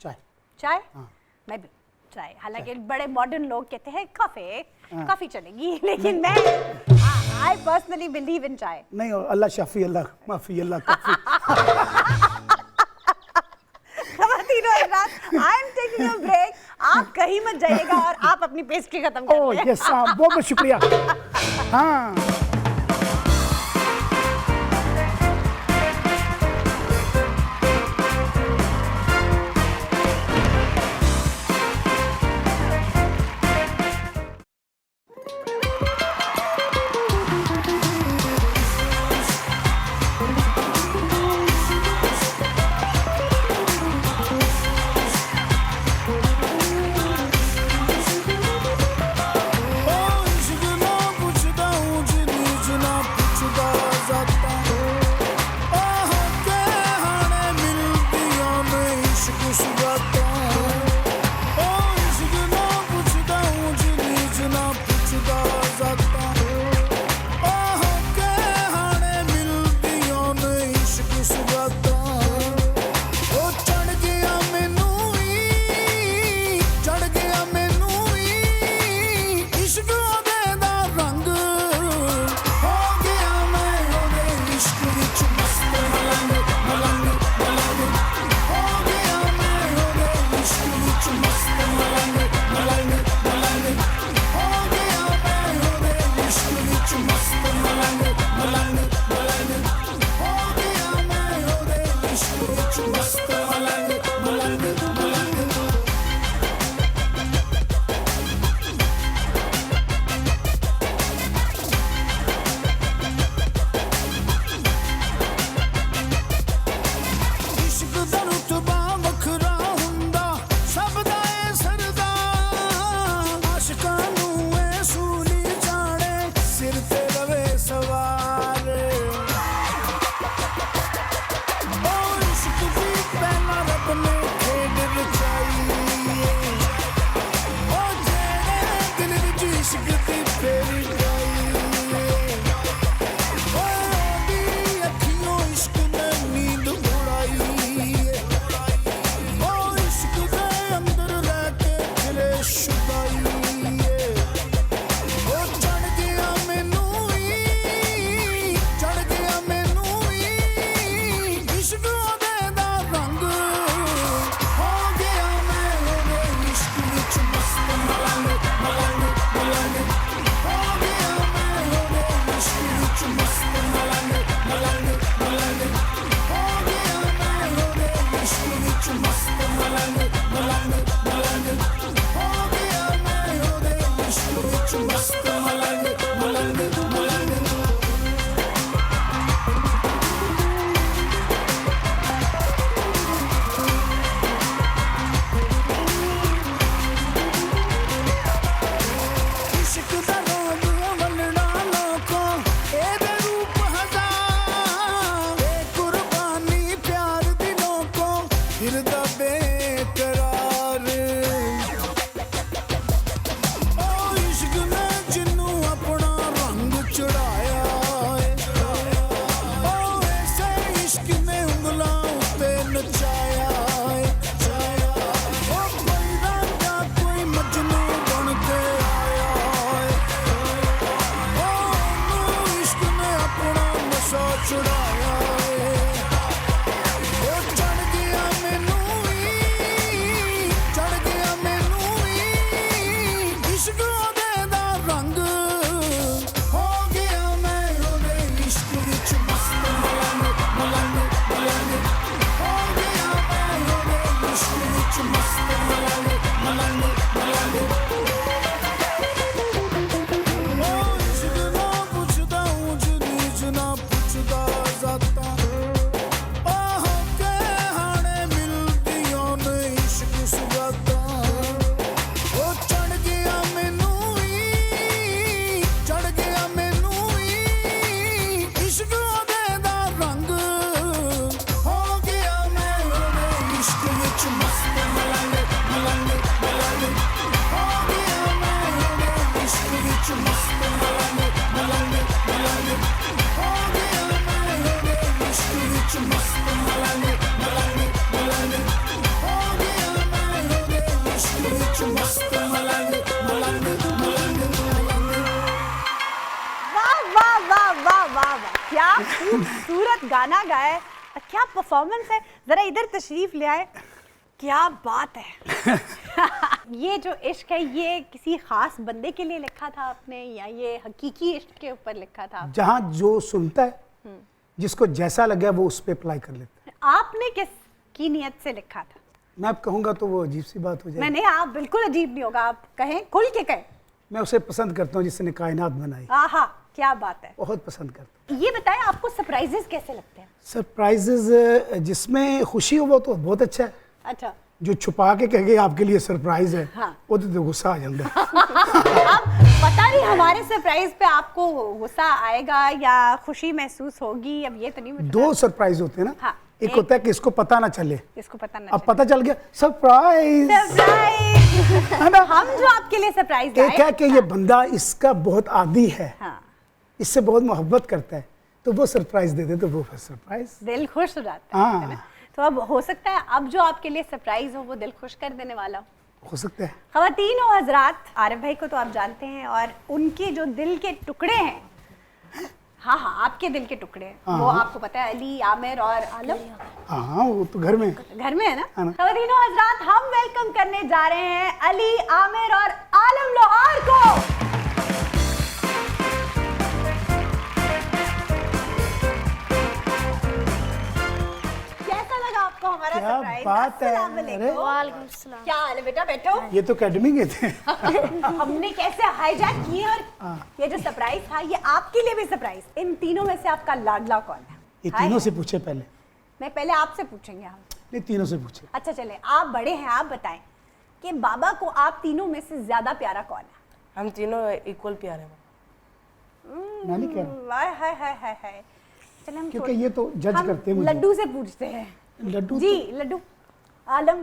चाय। चाय? हाँ। मैं भी चाय। हालांकि बड़े मॉडर्न लोग कहते हैं कॉफी, कॉफी चलेगी, लेकिन मैं आई पर्सनली बिलीव इन चाय। नहीं, और अल्लाह शाफी अल्लाह माफी अल्लाह काफी। I am taking a break. आप कहीं मत जाइएगा और आप अपनी पेस्ट्री खत्म कर ओह यस, बहुत बहुत शुक्रिया। हाँ मलंग मलंग मलंग हो गया क्या खूबसूरत गाना गाया, क्या परफॉर्मेंस है। जरा इधर तशरीफ ले आए, क्या बात है। ये जो इश्क है ये किसी खास बंदे के लिए लिखा था आपने या ये हकीकी इश्क के ऊपर लिखा था? जहाँ जो सुनता है जिसको जैसा लगे वो उस पर अप्लाई कर लेता है। आपने किस की नियत से लिखा था? मैं अब कहूँगा तो वो अजीब सी बात हो जाएगी। नहीं, आप बिल्कुल अजीब नहीं होगा, आप कहें, खुल के कहें। मैं उसे पसंद करता हूँ जिसने कायनात बनाई। आहा, क्या बात है। बहुत पसंद करता हूँ। ये बताएं आपको सरप्राइजेस कैसे लगते हैं? सरप्राइजेज जिसमें खुशी हो वो तो बहुत अच्छा है। अच्छा, जो छुपा के कहे आपके लिए सरप्राइज है, हाँ। वो तो गुस्सा आ जाता है। अब पता नहीं हमारे सरप्राइज पे आपको गुस्सा आएगा या खुशी महसूस होगी, अब ये तो नहीं मुझे दो सरप्राइज होते हैं ना। हाँ, एक होता है कि इसको पता ना चले, इसको पता ना अब पता चल गया, सरप्राइज। सरप्राइज है ना? हम जो आपके लिए सरप्राइज एक है कि ये बंदा इसका बहुत आदी है, हाँ, इससे बहुत मोहब्बत करता है, तो वो सरप्राइज दे दे तो वो फिर सरप्राइज। दिल खुश हो जाता है, हाँ। है ना? तो अब हो सकता है अब जो आपके लिए सरप्राइज हो वो दिल खुश कर देने वाला हो सकता है। ख़वातीन और हजरात, आरिफ भाई को तो आप जानते हैं और उनके जो दिल के टुकड़े हैं, हाँ हाँ आपके दिल के टुकड़े हैं, वो आपको पता है, अली, आमिर और आलम। हाँ वो तो घर में घर में है ना। हाँ ना। ख़वातीन और हजरात, हम वेलकम करने जा रहे हैं अली, आमिर और आलम लोहार को। आपको हमारा क्या सरप्राइज? बात है। अस्सलाम अरे। वालेकुम। वालेकुम सलाम। क्या हाल है बेटा, बैठो। ये तो अकेडमी गए थे। हमने कैसे हाईजैक किए और ये जो सरप्राइज था ये आपके लिए भी सरप्राइज। इन तीनों में से आपका लाडला कौन है? ये तीनों से पूछे पहले। मैं पहले आपसे पूछेंगे हम। नहीं, तीनों से पूछे। अच्छा चले, आप बड़े हैं, आप बताएं कि बाबा को आप तीनों में से ज्यादा प्यारा कौन है? हम तीनों इक्वल प्यारे हैं। मैं नहीं कह रहा, हाय हाय हाय हाय हाय। चले हम क्योंकि ये तो जज करते हैं मुझे। लड्डू से पूछते हैं। लड्डू जी लड्डू, आलम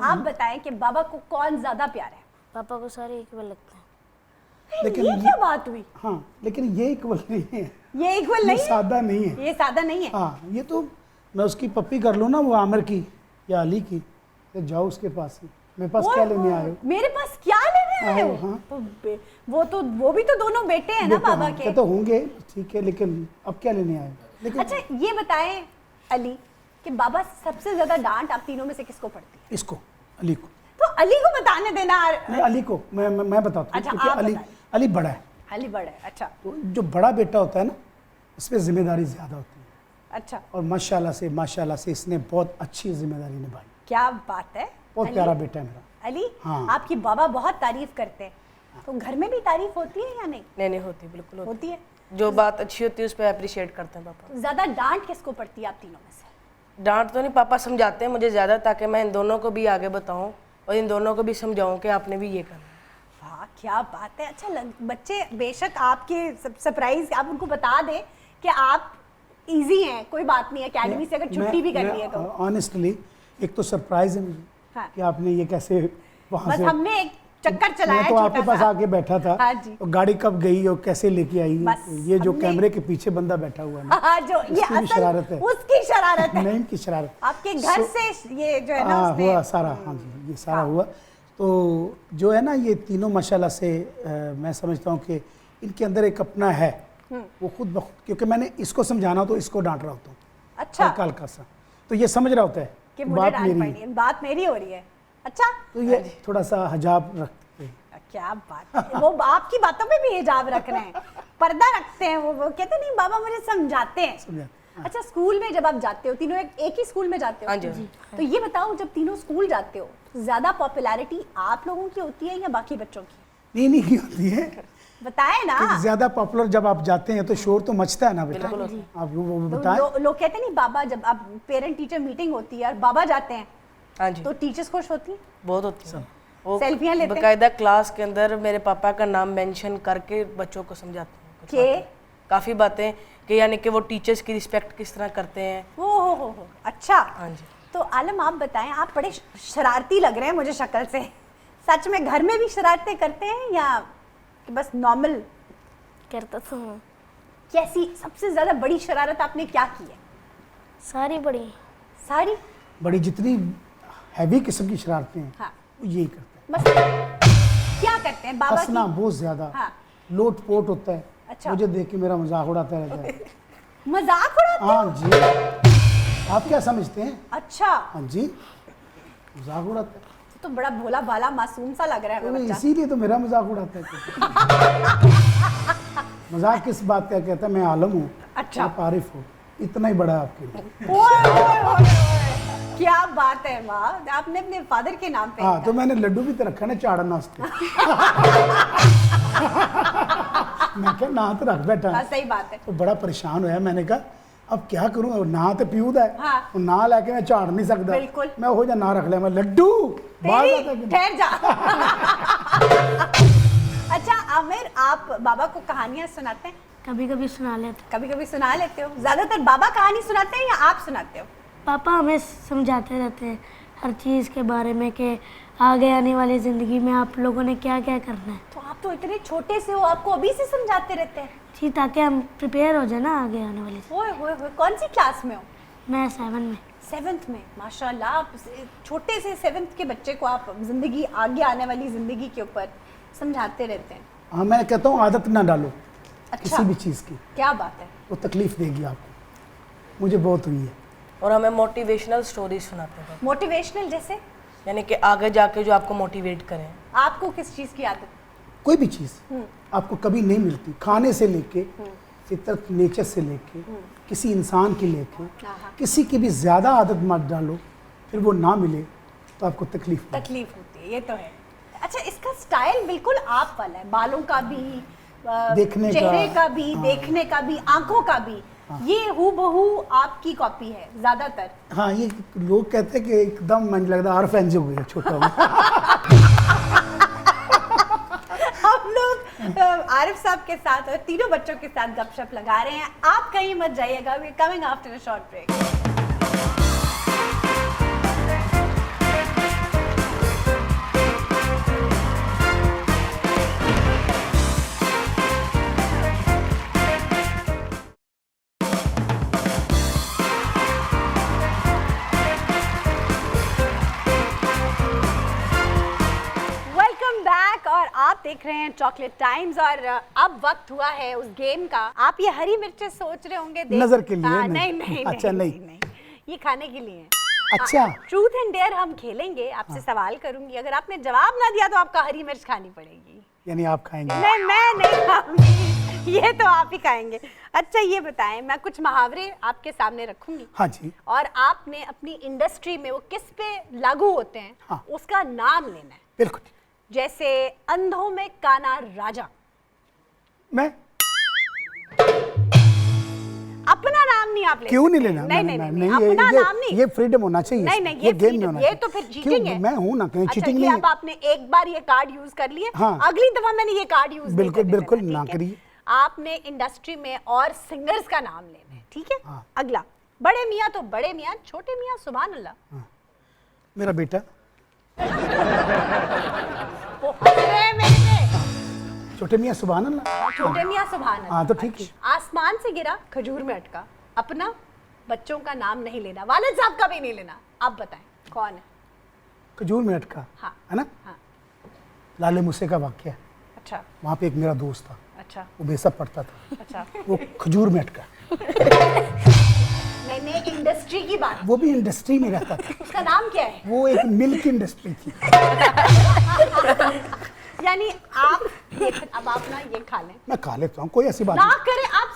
आप बताएं कि बाबा को कौन ज्यादा प्यारा है? पापा को सारे इक्वल लगते हैं। लेकिन ये क्या बात हुई? हाँ, लेकिन ये इक्वल नहीं है, ये इक्वल ये नहीं है? सादा नहीं है। ये सादा नहीं है। हाँ, ये तो मैं उसकी पप्पी कर लूँ ना, वो आमिर की या अली की, तो जाओ उसके पास ही। मेरे पास क्या लेने आए हो? मेरे पास क्या लेने आए हो? हाँ। वो भी तो दोनों बेटे हैं ना बेटे, बाबा हाँ, के। तो होंगे, ठीक है, लेकिन अब क्या लेने आए हो? लेकिन अच्छा ये बताएं अली कि बाबा सबसे ज्यादा डांट आप तीनों में से किसको पड़ती है? इसको, अली को। तो अली को बताने देना। नहीं, अली को मैं बताता हूँ। अच्छा, क्योंकि आप अली बताएं। अली बड़ा है। अली बड़ा है। अच्छा तो जो बड़ा बेटा होता है ना, उस पर जिम्मेदारी ज्यादा होती है, अच्छा, और माशाल्लाह से इसने बहुत अच्छी जिम्मेदारी निभाई। क्या बात है। बहुत अली, प्यारा बेटा है मेरा। अली हाँ। आपकी बाबा बहुत तारीफ करते हैं, तो घर में भी तारीफ होती है या नहीं? नहीं होती, बिल्कुल होती। होती है। जो बात अच्छी होती है उस पर अप्रिशिएट करते हैं पापा। ज्यादा डांट किसको पड़ती है आप तीनों में से? डांट तो नहीं, पापा समझाते हैं मुझे ज़्यादा, ताकि मैं इन दोनों को भी आगे बताऊं और इन दोनों को भी समझाऊं कि आपने भी ये करना। वाह क्या बात है। अच्छा बच्चे बेशक आपके सरप्राइज आप उनको बता दें कि आप इजी हैं, कोई बात नहीं है, एकेडमी से अगर छुट्टी भी करनी है तो। ऑनेस्टली एक तो सरप्राइज है मुझे, हाँ। कि आपने ये कैसे वहाँ बस से। हमने एक चक्कर चलाया मैं तो छोटा आपके पास सा। आके बैठा था, हाँ जी। और गाड़ी कब गई और कैसे लेके आई, बस ये जो हमने- कैमरे के पीछे बंदा बैठा हुआ है ना, हाँ, जो ये उसकी भी असल शरारत है। उसकी शरारत है। नहीं, इनकी शरारत। आपके घर से ये जो है ना हाँ, उसने हुआ सारा। हाँ जी, ये सारा हुआ। तो जो है ना, ये तीनों माशाल्लाह से मैं समझता हूँ कि इनके अंदर एक अपना है, वो खुद बखुद, क्योंकि मैंने इसको समझाना तो इसको डांट रहा होता हूँ अच्छा हल्का हल्का सा, तो ये समझ रहा होता है कि मुझे बात डांट मेरी पड़ी है। है, बात मेरी हो रही है। अच्छा तो ये थोड़ा सा हजाब रखते हैं। क्या बात है। वो आपकी बातों पे भी हिजाब रख रहे हैं, पर्दा रखते हैं। वो कहते नहीं बाबा मुझे समझाते हैं। समझा। अच्छा, स्कूल में जब आप जाते हो तीनों एक ही स्कूल में जाते हो? हाँ जी। तो ये बताओ, जब तीनों स्कूल जाते हो ज्यादा पॉपुलैरिटी आप लोगों की होती है या बाकी बच्चों की? नहीं होती है, बताएं ना। क्योंकि ज्यादा पॉपुलर जब आप जाते हैं तो शोर तो मचता है ना बेटा। आप वो तो बताएं। लोग कहते नहीं बाबा, जब आप पेरेंट टीचर मीटिंग होती है और बाबा जाते हैं हाँ जी, तो टीचर्स खुश होती हैं, बहुत होती है। वो सेल्फियां लेते हैं बकायदा क्लास के अंदर मेरे पापा का नाम मेंशन करके बच्चों को समझाते हैं कुछ कि बातें। काफ़ी बातें कि यानी कि वो टीचर्स की रिस्पेक्ट किस तरह करते हैं। हो अच्छा। हाँ जी। तो आलम, आप बताएं, आप बड़े शरारती लग रहे हैं मुझे शक्ल से। सच में घर में भी शरारतें करते हैं या कि बस नॉर्मल? करता तो हूँ, कैसी सबसे ज्यादा बड़ी शरारत आपने क्या की है? सारी बड़ी। सारी? बड़ी जितनी हैवी किस्म की शरारतें हैं हाँ। वो यही करते हैं। बस क्या करते हैं बाबा हंसना की? बहुत ज्यादा, हाँ। लोट पोट होता है। अच्छा। मुझे देख के मेरा मजाक उड़ाता रहता है। मजाक उड़ाते? हाँ जी, आप क्या समझते हैं? अच्छा, हाँ जी, मजाक उड़ाता है। तो बड़ा भोला भाला मासूम सा लग रहा है तो बच्चा। इसीलिए तो मेरा मजाक उड़ाता है। मजाक किस बात का कहता है? मैं आलम हूँ, अच्छा। आप आरिफ हो, इतना ही बड़ा है आपके लिए। ओए, क्या बात है, वाह! आपने अपने फादर के नाम पे हाँ, तो मैंने लड्डू भी तो रखा ना चाड़न वास्ते। मैं क्या ना तो रख बैठा। हाँ, सही बात है। तो बड़ा परेशान होया, मैंने कहा अब क्या करूं, ना तो पीऊ दा है, हाँ। और ना लेके मैं झाड़ नहीं सकता। बिल्कुल। मैं हो जा ना रख लिया, मैं लड्डू बाहर तेरी, जाता कि- ठहर जा। अच्छा आमिर, आप बाबा को कहानियां सुनाते हैं? कभी कभी सुना लेते। कभी कभी सुना लेते हो? ज्यादातर बाबा कहानी सुनाते हैं या आप सुनाते हो? पापा हमें समझाते रहते हैं हर चीज़ के बारे में कि आगे आने वाली ज़िंदगी में आप लोगों ने क्या क्या करना है। तो आप तो इतने छोटे से हो, आपको अभी से समझाते रहते हैं? जी, ताकि हम प्रिपेयर हो जाए ना आगे आने वाली ओए होए होए, कौन सी क्लास में हो? मैं 7 में। 7th में? माशाल्लाह, आप छोटे से 7th के बच्चे को आप जिंदगी, आगे आने वाली जिंदगी के ऊपर समझाते रहते हैं। हाँ, मैं कहता हूँ आदत ना डालो अच्छा। किसी भी चीज़ की, क्या बात है। वो तकलीफ देगी आपको। मुझे बहुत हुई है। और हमें मोटिवेशनल स्टोरीज सुनाते हैं, मोटिवेशनल जैसे? यानी कि आगे जाके जो आपको मोटिवेट करें। आपको किस चीज़ की आदत? कोई भी चीज़ आपको कभी नहीं मिलती, खाने से लेके, फितरत नेचर से लेके, किसी इंसान की लेके, किसी की भी ज़्यादा आदत मत डालो, फिर वो ना मिले तो आपको तकलीफ होगी। तकलीफ होती है, ये तो है। अच्छा, इसका स्टाइल बिल्कुल आप वाला है, बालों का भी, देखने चेहरे का, का भी, देखने का भी, आंखों का भी। ये हूबहू आपकी कॉपी है ज्यादातर। हाँ, ये लोग कहते हैं कि एकदम मन लगता है आरफ एंज हो गया छोटा हुआ। हम लोग आरिफ साहब के साथ और तीनों बच्चों के साथ गपशप लगा रहे हैं। आप कहीं मत जाइएगा, we are coming after a short break. और आप देख रहे हैं चॉकलेट टाइम्स। और अब वक्त हुआ है उस गेम का। आप ये हरी मिर्चें सोच रहे होंगे नजर के लिए? नहीं नहीं अच्छा, नहीं, ये खाने के लिए है। अच्छा, ट्रूथ एंड डेयर हम खेलेंगे, आपसे सवाल करूंगी, अगर आपने जवाब ना दिया तो आपका हरी मिर्च खानी पड़ेगी। यानी आप खाएंगे? नहीं, मैं नहीं खाऊंगी, ये तो आप ही खाएंगे। अच्छा ये बताएं, मैं कुछ मुहावरे आपके सामने रखूंगी। हाँ जी। और आपने अपनी इंडस्ट्री में वो किस पे लागू होते हैं, हाँ। उसका नाम लेना है। बिल्कुल। जैसे अंधों में काना राजा। मैं अपना नाम नहीं आप ले क्यों नहीं सकते। लेना? नहीं, ये अपना नाम नहीं। ये फ्रीडम होना चाहिए। नहीं, ये गेम नहीं होना ये चाहिए। तो फिर क्यों? चीटिंग है। मैं हूं ना, कहीं अच्छा, चीटिंग ये नहीं अब आपने एक बार ये कार्ड यूज कर लिए, हाँ। अगली दफा मैंने ये कार्ड यूज बिल्कुल बिल्कुल ना करिए। आपने इंडस्ट्री में और सिंगर्स का नाम लेना है, ठीक है? हाँ। अगला, बड़े मियाँ तो बड़े मियाँ, छोटे मियाँ सुभान अल्लाह। मेरा बेटा। वो हंस रहे हैं मेरे पे। छोटे मियाँ सुभान अल्लाह। छोटे मियाँ सुभान अल्लाह। हाँ, तो ठीक है। आसमान से गिरा खजूर में अटका। अपना बच्चों का नाम नहीं लेना, वालिद साहब का भी नहीं लेना। आप बताएं कौन है? खजूर में अटका, हाँ। है ना? हाँ। लाले मूसे का वाक्य है। अच्छा वहाँ पे एक मेरा दोस्त था, अच्छा वो बेसब पढ़ता था, अच्छा। वो खजूर में अटका। मैंने इंडस्ट्री की बात, वो भी इंडस्ट्री में रहता था। उसका नाम क्या है? वो एक मिल्क इंडस्ट्री थी। यानी आप अब आप ना ये खा लें। मैं खा लेता हूँ, कोई ऐसी बात ना नहीं। करें आप।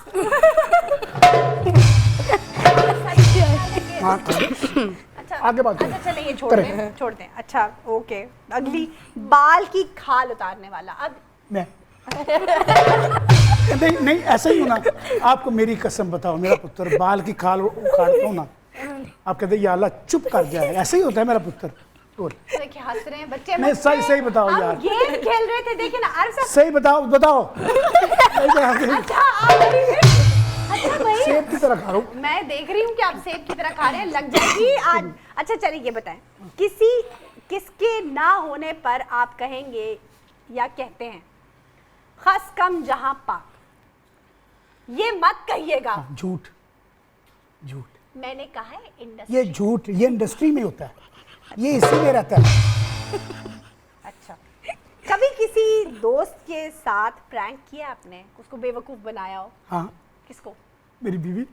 हाँ अच्छा आगे बात करें। अच्छा चलिए ये करें। छोड़ दें अच्छा ओके। अगली, बाल की खाल उतारने वाला। अब मैं नहीं नहीं ऐसा ही होना। आपको मेरी कसम बताओ, मेरा पुत्र बाल की खाल उखाड़ता हूँ ना, आप कहते या अल्लाह चुप कर जाए, ऐसे ही होता है मेरा पुत्र। बोल देखिए हंस रहे हैं बच्चे। नहीं, सही सही बताओ हम यार। गेम खेल रहे थे, देखिए ना अरसा। सही बताओ बताओ। अच्छा भाई सेब की तरह खा रहा हूँ। मैं देख रही हूँ कि आप सेब की तरह खा रहे हैं, लग जाएगी आज। अच्छा चलिए ये बताएं, किसके ना होने पर आप कहेंगे या कहते हैं खस कम जहां पाक? ये मत कहिएगा। झूठ झूठ मैंने कहा है इंडस्ट्री। ये झूठ, ये इंडस्ट्री में होता है, ये इसी में रहता है। अच्छा, कभी किसी दोस्त के साथ प्रैंक किया आपने, उसको बेवकूफ बनाया हो? हाँ, किसको? मेरी बीवी।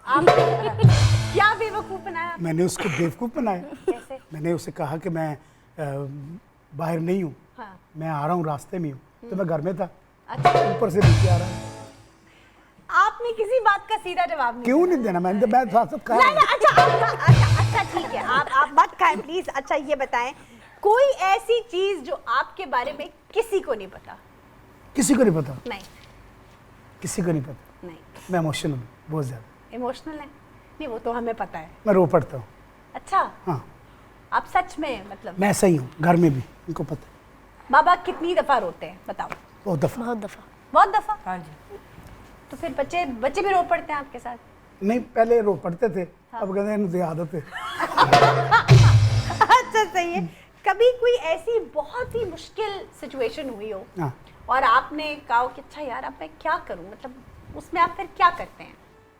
आप क्या बेवकूफ बनाया? मैंने उसको बेवकूफ़ बनाया। कैसे? मैंने उसे कहा कि मैं बाहर नहीं हूँ, हाँ। मैं आ रहा हूँ, रास्ते में हूँ, तो मैं घर में था, अच्छा, ऊपर से नीचे आ रहा हूँ। आपने किसी बात का सीधा जवाब नहीं क्यों नहीं देना? मैंने तो मैं साथ साथ कहा। नहीं, अच्छा ठीक है, आप मत खाएं प्लीज। अच्छा ये बताएं, कोई ऐसी चीज जो आपके बारे में किसी को नहीं पता? किसी को नहीं पता, नहीं किसी को नहीं पता। नहीं। मैं इमोशनल हूँ बहुत ज़्यादा। इमोशनल है? नहीं वो तो हमें पता है। मैं रो पड़ता हूँ। अच्छा, हाँ, आप सच में मतलब मैं सही हूँ, घर में भी उनको पता है। बाबा कितनी दफा रोते हैं बताओ? बहुत दफ़ा। बहुत दफा। हाँ जी। तो फिर बच्चे भी रो पड़ते हैं आपके साथ? नहीं, पहले रो पड़ते थे, अब कहते हैं इन्हें आदत है। अच्छा सही है। कभी कोई ऐसी बहुत ही मुश्किल सिचुएशन हुई हो हाँ, और आपने कहा हो कि अच्छा यार अब मैं क्या करूं, मतलब उसमें आप फिर क्या करते हैं?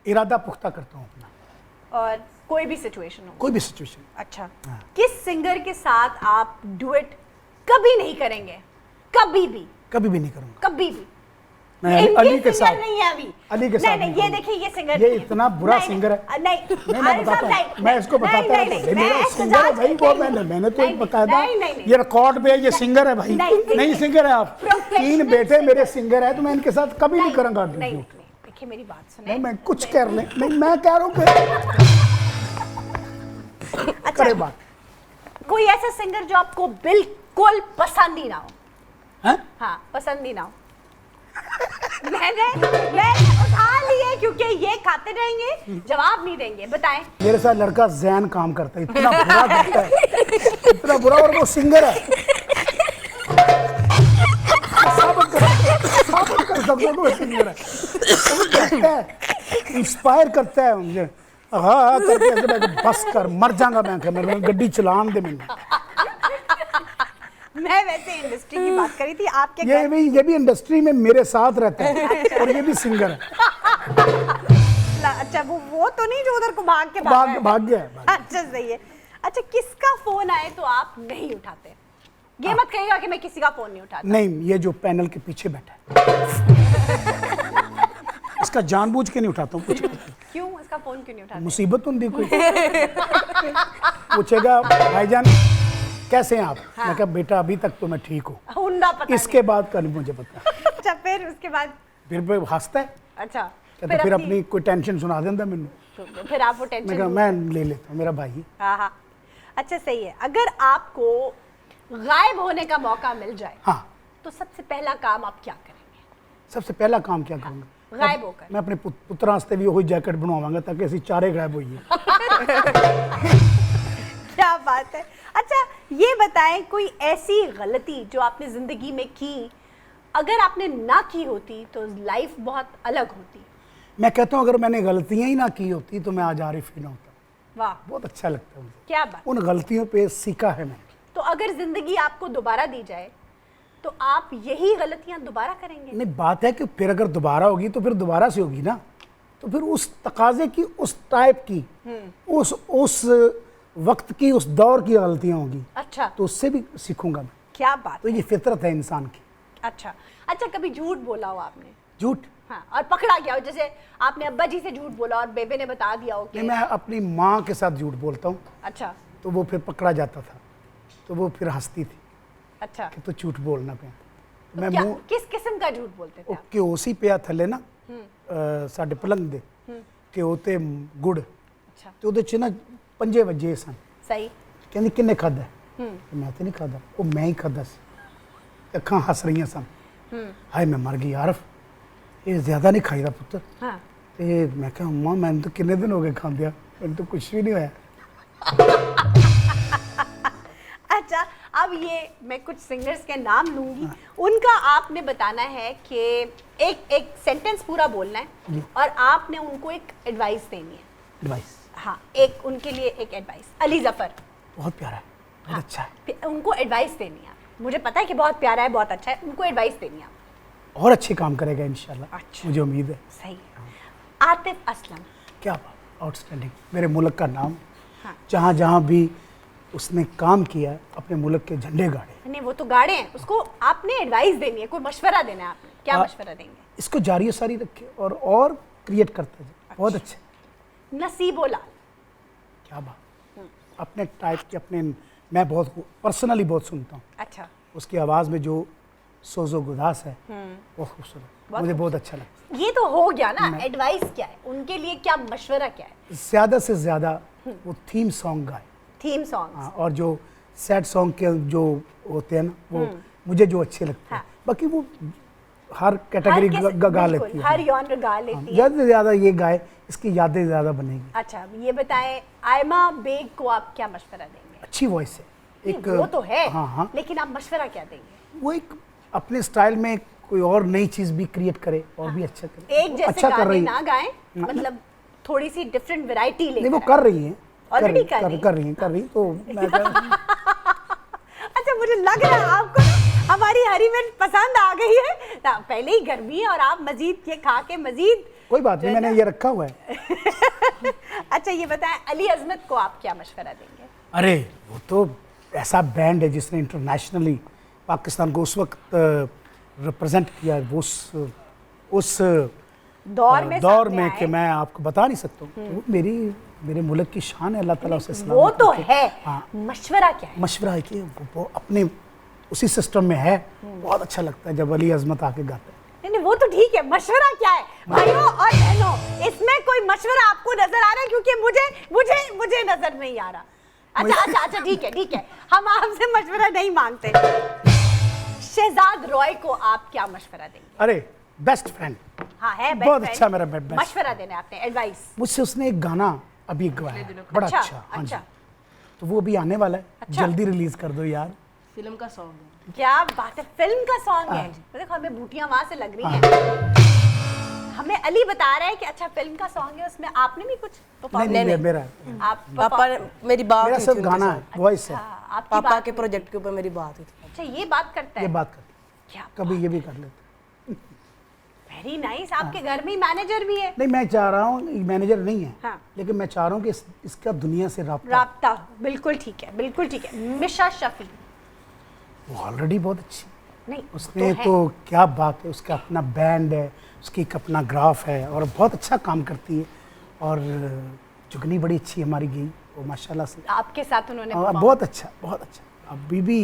इरादा पुख्ता करता हूँ अपना, और कोई भी सिचुएशन हो? कोई भी सिचुएशन। अच्छा, हाँ। किस सिंगर के साथ आप डुएट कभी नहीं करेंगे? कभी भी? कभी भी नहीं करूँगा कभी भी? मैं। इनके अली के सिंगर साथ, नहीं है अभी। अली के साथ नहीं, नहीं ये करूँगा। देखिए ये सिंगर ये नहीं है। इतना बुरा नहीं, सिंगर है। नहीं नहीं, मैं अरे बताता साहब, हूँ, नहीं, मैं इसको नहीं, बताता नहीं, हूँ, नहीं, ये मैं मेरा एहतजाज सिंगर है भाई, वो नहीं, मैंने तो नहीं, बकायदा नहीं, ये रिकॉर्ड पे है, ये सिंगर है भाई। नहीं, नहीं सिंगर है आप, Professional 3 बेटे मेरे सिंगर है, तो मैं इनके साथ कभी नहीं करूँगा। नहीं, नहीं, देखिए मेरी बात सुने। नहीं, मैं कुछ कर ले, नहीं मैं कह रहा हूँ अच्छा, करे बात। कोई ऐसा सिंगर जो आपको बिल्कुल पसंद ही ना हो? हैं? हाँ, पसंद ही ना हो। मैंने उठा लिए क्योंकि ये खाते रहेंगे, जवाब नहीं देंगे। बताएं। मेरे साथ लड़का जैन काम करता है, इतना बुरा करता है, इतना बुरा, और वो सिंगर है। साबित कर सकते हो कि वो सिंगर है। वो कहता है, इंस्पायर करता है मुझे, हाँ करके ऐसे मैं कहा, बस कर, मर जाऊंगा मैं, मेरे गड्डी चलान दे मैंने। मैं वैसे इंडस्ट्री की बात करी थी आपके ये भी इंडस्ट्री में मेरे साथ रहता है, और ये भी सिंगर है। अच्छा, वो तो नहीं जो उधर को भाग के भाग गया है। अच्छा सही है। अच्छा, किसका फोन आए तो आप नहीं उठाते? ये मत कहिएगा कि मैं किसी का फोन नहीं उठाता। नहीं, ये जो पैनल के पीछे बैठा है, इसका जानबूझ के नहीं उठाता हूँ। कुछ क्यों? इसका फोन क्यों नहीं उठाते? मुसीबत होती कोई, पूछेगा भाईजान कैसे हैं आप? मैं कहा बेटा अभी तक तो मैं ठीक हूँ, हुंडा पता इसके बाद का नहीं मुझे पता। अच्छा, फिर उसके बाद? फिर वो हंसता है, अच्छा, कहता फिर अपनी कोई टेंशन सुना देता मैंने। फिर आप वो मैं टेंशन? कहा मैं ले लेता हूँ, मेरा भाई है। हाँ हाँ। अच्छा सही है। अगर आपको गायब होने का मौका मिल जाए, हाँ, तो सबसे पहला काम आप क्या करेंगे? सबसे पहला काम क्या करूँगा? गायब होकर? मैं अपने पुत्र वास्ते भी वही जैकेट बनवाऊंगा ताकि ऐसी चारे गायब होइए। क्या बात है। अच्छा ये बताएं, कोई ऐसी गलती जो आपने जिंदगी में की, अगर आपने ना की होती तो लाइफ बहुत अलग होती? मैं कहता हूँ अगर मैंने गलतियाँ ही ना की होती तो मैं आज आरिफ ही ना होता। वाह, बहुत अच्छा लगता है मुझे, क्या बात। उन गलतियों पे सीखा है मैंने। तो अगर जिंदगी आपको दोबारा दी जाए तो आप यही गलतियां दोबारा करेंगे? नहीं, बात है कि फिर अगर दोबारा होगी तो फिर दोबारा से होगी ना, तो फिर उस तकाजे की, उस टाइप की, उस वक्त की, उस दौर की गलतियां होगी। अच्छा, तो उससे भी सीखूंगा मैं। क्या बात तो है। ये फितरत है इंसान की। अच्छा अच्छा, कभी झूठ बोला हो आपने? झूठ? हाँ, और पकड़ा गया हो, जैसे आपने अब्बा जी से झूठ बोला और बेबे ने बता दिया हो कि? नहीं, मैं अपनी माँ के साथ झूठ बोलता हूँ, अच्छा तो वो फिर पकड़ा जाता था, तो वो फिर हंसती थी अच्छा। कि तो झूठ बोलना पे। तो मैं क्या, मुंह किस किस्म का झूठ बोलते थे आप? घ्यो सी पिया थले ना साडे पलंग दे, घ्यो ते गुड़, अच्छा ਤੇ ਉਹਦੇ 'ਚ ਨਾ ਪੰਜੇ ਵੱਜੇ ਸਨ। सही ਕਹਿੰਦੀ ਕਿੰਨੇ ਖਾਧਾ ਹੈ? ਤੇ ਮੈਂ ਤੇ ਨਹੀਂ ਖਾਧਾ, ਉਹ ਮੈਂ ਹੀ ਖਾਧਾ ਸੀ। ਤੇ ਅੱਖਾਂ ਹੱਸ ਰਹੀਆਂ ਸਨ। ਹਾਏ ਮੈਂ ਮਰ ਗਈ ਯਾਰ, ਇਹ ਜ਼ਿਆਦਾ ਨਹੀਂ ਖਾਈਦਾ ਪੁੱਤ। हाँ ਤੇ ਮੈਂ ਕਿਹਾ ਅੰਮਾ ਮੈਨੂੰ ਤਾਂ ਕਿੰਨੇ ਦਿਨ ਹੋ ਗਏ ਖਾਂਦਿਆਂ, ਮੈਨੂੰ ਤਾਂ ਕੁਝ ਵੀ ਨਹੀਂ ਹੋਇਆ। अच्छा अब ये मैं कुछ सिंगर्स के नाम लूंगी, उनका आपने बताना है कि एक सेंटेंस पूरा बोलना है और आपने उनको एक एडवाइस देनी है। एडवाइस हाँ, एक उनके लिए एक एडवाइस। अली जफर, बहुत प्यारा है, बहुत अच्छा है, उनको एडवाइस देनी है आप। मुझे पता है कि बहुत प्यारा है, बहुत अच्छा है, उनको एडवाइस देनी है आप। और अच्छे काम करेगा इंशाल्लाह। अच्छा। मुझे उम्मीद है। सही है। आतिफ असलम, क्या बात, आउटस्टैंडिंग, मेरे मुल्क का नाम। हाँ। जहाँ जहाँ भी उसने काम किया है, अपने मुल्क के झंडे गाड़े। नहीं वो तो गाड़े हैं, उसको आपने एडवाइस देनी है, कोई मशवरा देना है आपने। क्या मशवरा देंगे? इसको जारी सारी रखे और क्रिएट करते जाए। बहुत अच्छे। नसीबो लाल, क्या बात, अपने टाइप के, अपने, मैं बहुत पर्सनली बहुत सुनता हूँ। अच्छा उसकी आवाज़ में जो सोजो गुदास है बहुत खूबसूरत, मुझे बहुत अच्छा लगता ये तो हो गया ना। एडवाइस क्या है उनके लिए, क्या मशवरा क्या है? है। ज़्यादा से ज़्यादा वो थीम सॉन्ग गाए। Theme song. हाँ, और जो सैड सॉन्ग के जो होते हैं ना, वो मुझे जो अच्छे लगते हैं। हाँ। बाकी वो हर कैटेगरी गा लेती है। हर जॉनर गा लेती है। ज़्यादा से ज़्यादा ये गाए, इसकी यादें ज़्यादा बनेगी। अच्छा ये बताएं, आयमा बेग को आप क्या मशवरा देंगे? अच्छी वॉइस है एक। वो तो है, हाँ हाँ, लेकिन आप मशवरा क्या देंगे? वो एक अपने स्टाइल में कोई और नई चीज़ भी क्रिएट करे और भी अच्छा करे। एक जैसे अच्छा कर गाने रही ना गाएं, मतलब थोड़ी सी डिफरेंट वैरायटी नहीं, वो लेकर कर रही हैं, Already कर रही हैं, तो मैं अच्छा मुझे लग रहा है आपको ना हमारी हरी मिर्च पसंद आ गई है ना। पहले ही गर्मी है और आप मजीद ये खा के मजीद। कोई बात नहीं, मैंने ये रखा हुआ है। अच्छा ये बताएं, अली अजमत को आप क्या मशवरा देंगे? अरे वो तो ऐसा बैंड है जिसने इंटरनेशनली पाकिस्तान को उस वक्त रिप्रेजेंट किया। वो उस दौर में सामने आए। कि मैं आपको बता नहीं सकता हूँ। वो मेरे मुल्क की शान है, अल्लाह ताला उसे वो सलामत तो रखे। है। हाँ, मशवरा क्या है? मशवरा है कि वो अपने उसी सिस्टम में है। बहुत अच्छा लगता है जब अली अजमत आके गाता है। नहीं वो तो ठीक है, मशवरा क्या है भाइयों और बहनों? इसमें कोई मशवरा आपको नजर आ रहा है? क्योंकि मुझे नजर नहीं आ रहा। अच्छा ठीक है, हम आपसे मशवरा नहीं मांगते। शहजाद रॉय को आप क्या मशवरा देंगे? अरे बेस्ट फ्रेंड, हाँ है best बहुत friend। अच्छा मेरा बेस्ट। मशवरा देना है आपने, एडवाइस। मुझसे उसने एक गाना अभी गवाया है, बड़ा अच्छा। हाँ जी, अच्छा तो वो अभी आने वाला है। अच्छा। जल्दी रिलीज कर दो यार। फिल्म का सॉन्ग है। क्या बात है, फिल्म का सॉन्ग है। तो देखो हमें बूटियां वहां से लग रही हैं। हमें अली बता रहा है कि अच्छा फिल्म का सॉन्ग है, उसमें आपने भी कुछ perform- नहीं, मेरा आप पापा ने मेरी बात मेरा हुई सिर्फ थी उनके गाना साथ। है, वॉइस है। हाँ, आपकी पापा बात के हुई। प्रोजेक्ट के ऊपर मेरी बात हुई थी। अच्छा ये बात करता ये है बात कर, क्या? कभी ये भी कर लेते। Very nice. आपके घर में मैनेजर भी है? नहीं, मैं चाह रहा हूँ, मैनेजर नहीं है, हाँ। लेकिन मैं चाह रहा हूँ कि इसका दुनिया से राब्ता। राब्ता बिल्कुल ठीक है, बिल्कुल ठीक है। मिशा शफी, वो ऑलरेडी बहुत अच्छी, नहीं उसने है। तो क्या बात है, उसका अपना बैंड है, उसकी एक अपना ग्राफ है और बहुत अच्छा काम करती है। और जुगनी बड़ी अच्छी हमारी गई वो माशाल्लाह से। आपके साथ उन्होंने बहुत अच्छा, बहुत अच्छा। अभी भी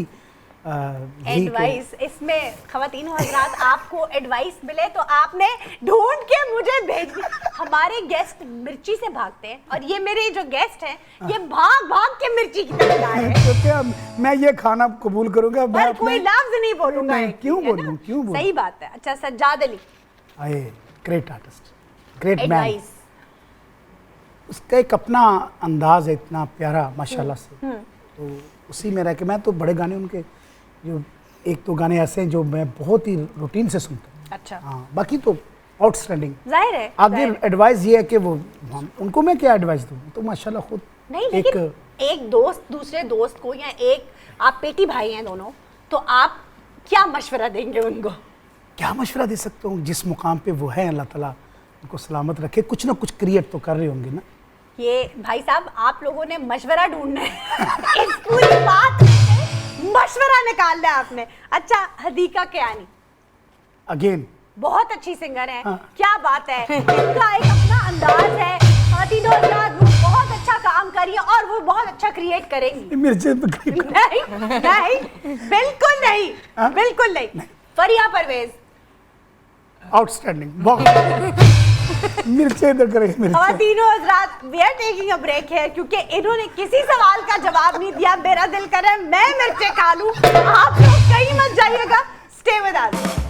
यही के- एडवाइस, इसमें खवातीन हज़रात आपको एडवाइस मिले तो आपने ढूंढ के मुझे भेज दी। हमारे गेस्ट मिर्ची से भागते हैं और ये मेरे जो गेस्ट हैं ये भाग भाग के मिर्ची की तरफ आए हैं। तो क्या मैं ये खाना कबूल करूंगा? मैं पर कोई लफ्ज नहीं बोलूंगा। नहीं, एक, क्यों है ना? बोलूं, क्यों बोलूं? सही बात है। अच्छा सज्जाद अली, आए great artist, great man. Advice. उसका एक अपना अंदाज है इतना प्यारा माशाल्लाह से। तो उसी में रह के मैं तो बड़े गाने उनके, जो एक तो गाने ऐसे हैं जो मैं बहुत ही रूटीन से सुनता हूँ। अच्छा हाँ, बाकी तो आउटस्टैंडिंग। जाहिर है। आगे जाहिर है। एडवाइस ये है कि वो उनको मैं क्या एडवाइस दूँ, तो माशाल्लाह खुद नहीं लेकिन एक दोस्त दूसरे दोस्त को, या एक आप पेटी भाई हैं दोनों, तो आप क्या मशवरा देंगे उनको? क्या मशवरा दे सकता हूँ? जिस मुकाम पे वो है अल्लाह ताला उनको सलामत रखे। कुछ ना कुछ क्रिएट तो कर रहे होंगे ना। ये भाई साहब आप लोगों ने मशवरा ढूंढना है। इस पूरी बात में मशवरा निकालना है आपने। अच्छा हदीका कियानी, अगेन बहुत अच्छी सिंगर है। हाँ। क्या बात है, उनका एक अपना अंदाज है। तीनों हज़रात वो बहुत अच्छा काम करिए और वो बहुत अच्छा क्रिएट करेंगी। मिर्चे तो नहीं बिल्कुल नहीं, बिल्कुल नहीं। फरिया परवेज, आउटस्टैंडिंग, बहुत मिर्चे इधर करेंगे मिर्चे। खवातीनो हजरात, we are taking a break है क्योंकि इन्होंने किसी सवाल का जवाब नहीं दिया। मेरा दिल कर रहा है मैं मिर्चे खा लूं। आप लोग कहीं मत जाइएगा, स्टे विद अस।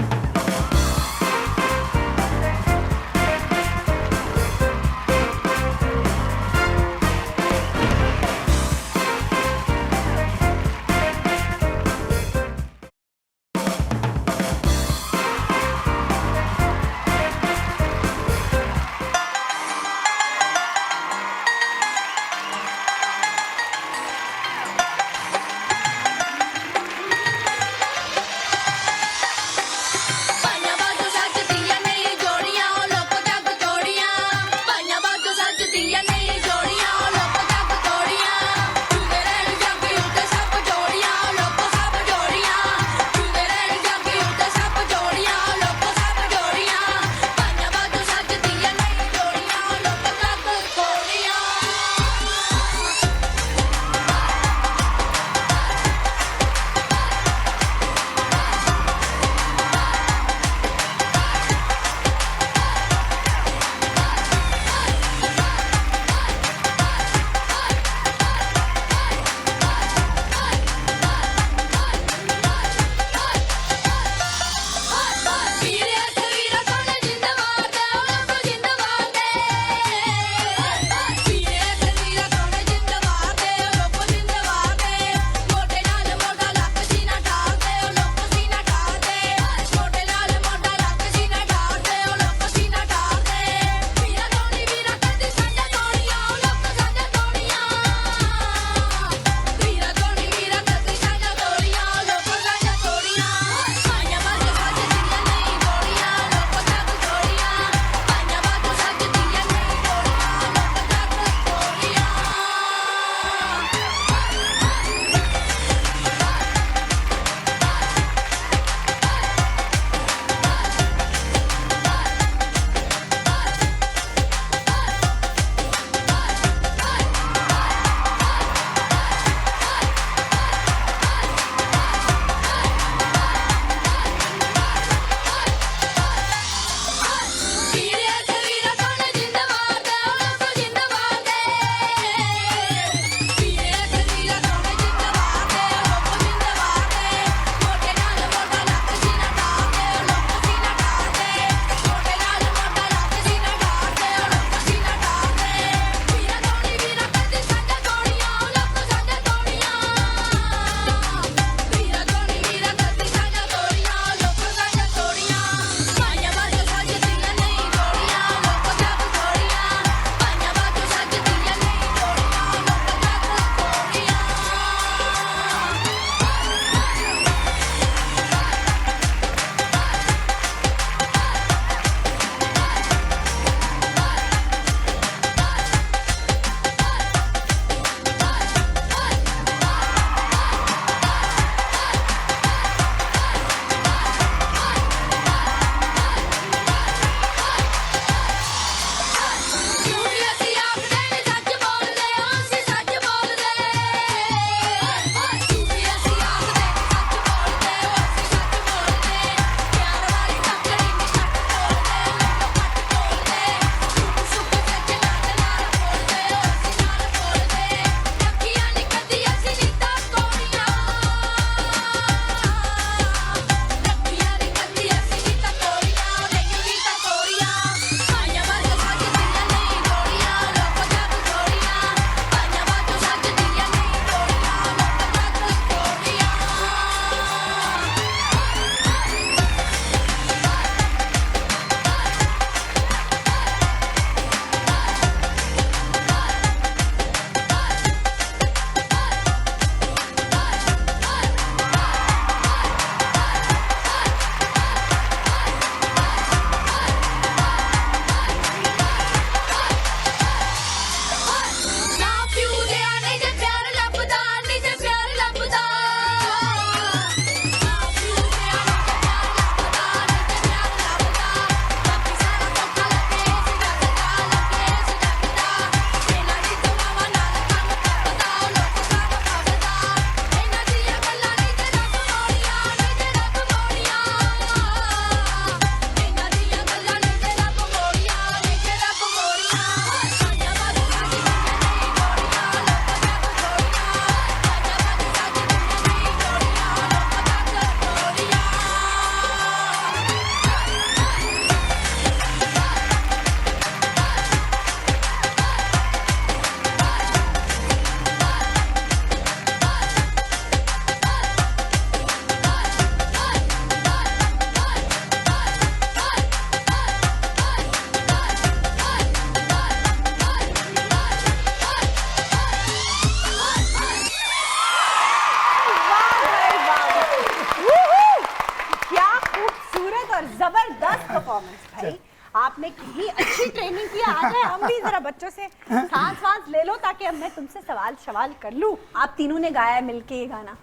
खूबसूरत और जबरदस्त परफॉर्मेंस भाई। आपने कितनी अच्छी ट्रेनिंग की। आ जाए हम भी जरा बच्चों से सांस ले लो ताकि अब मैं तुमसे सवाल कर लूं। आप तीनों ने गाया मिलके ये गाना,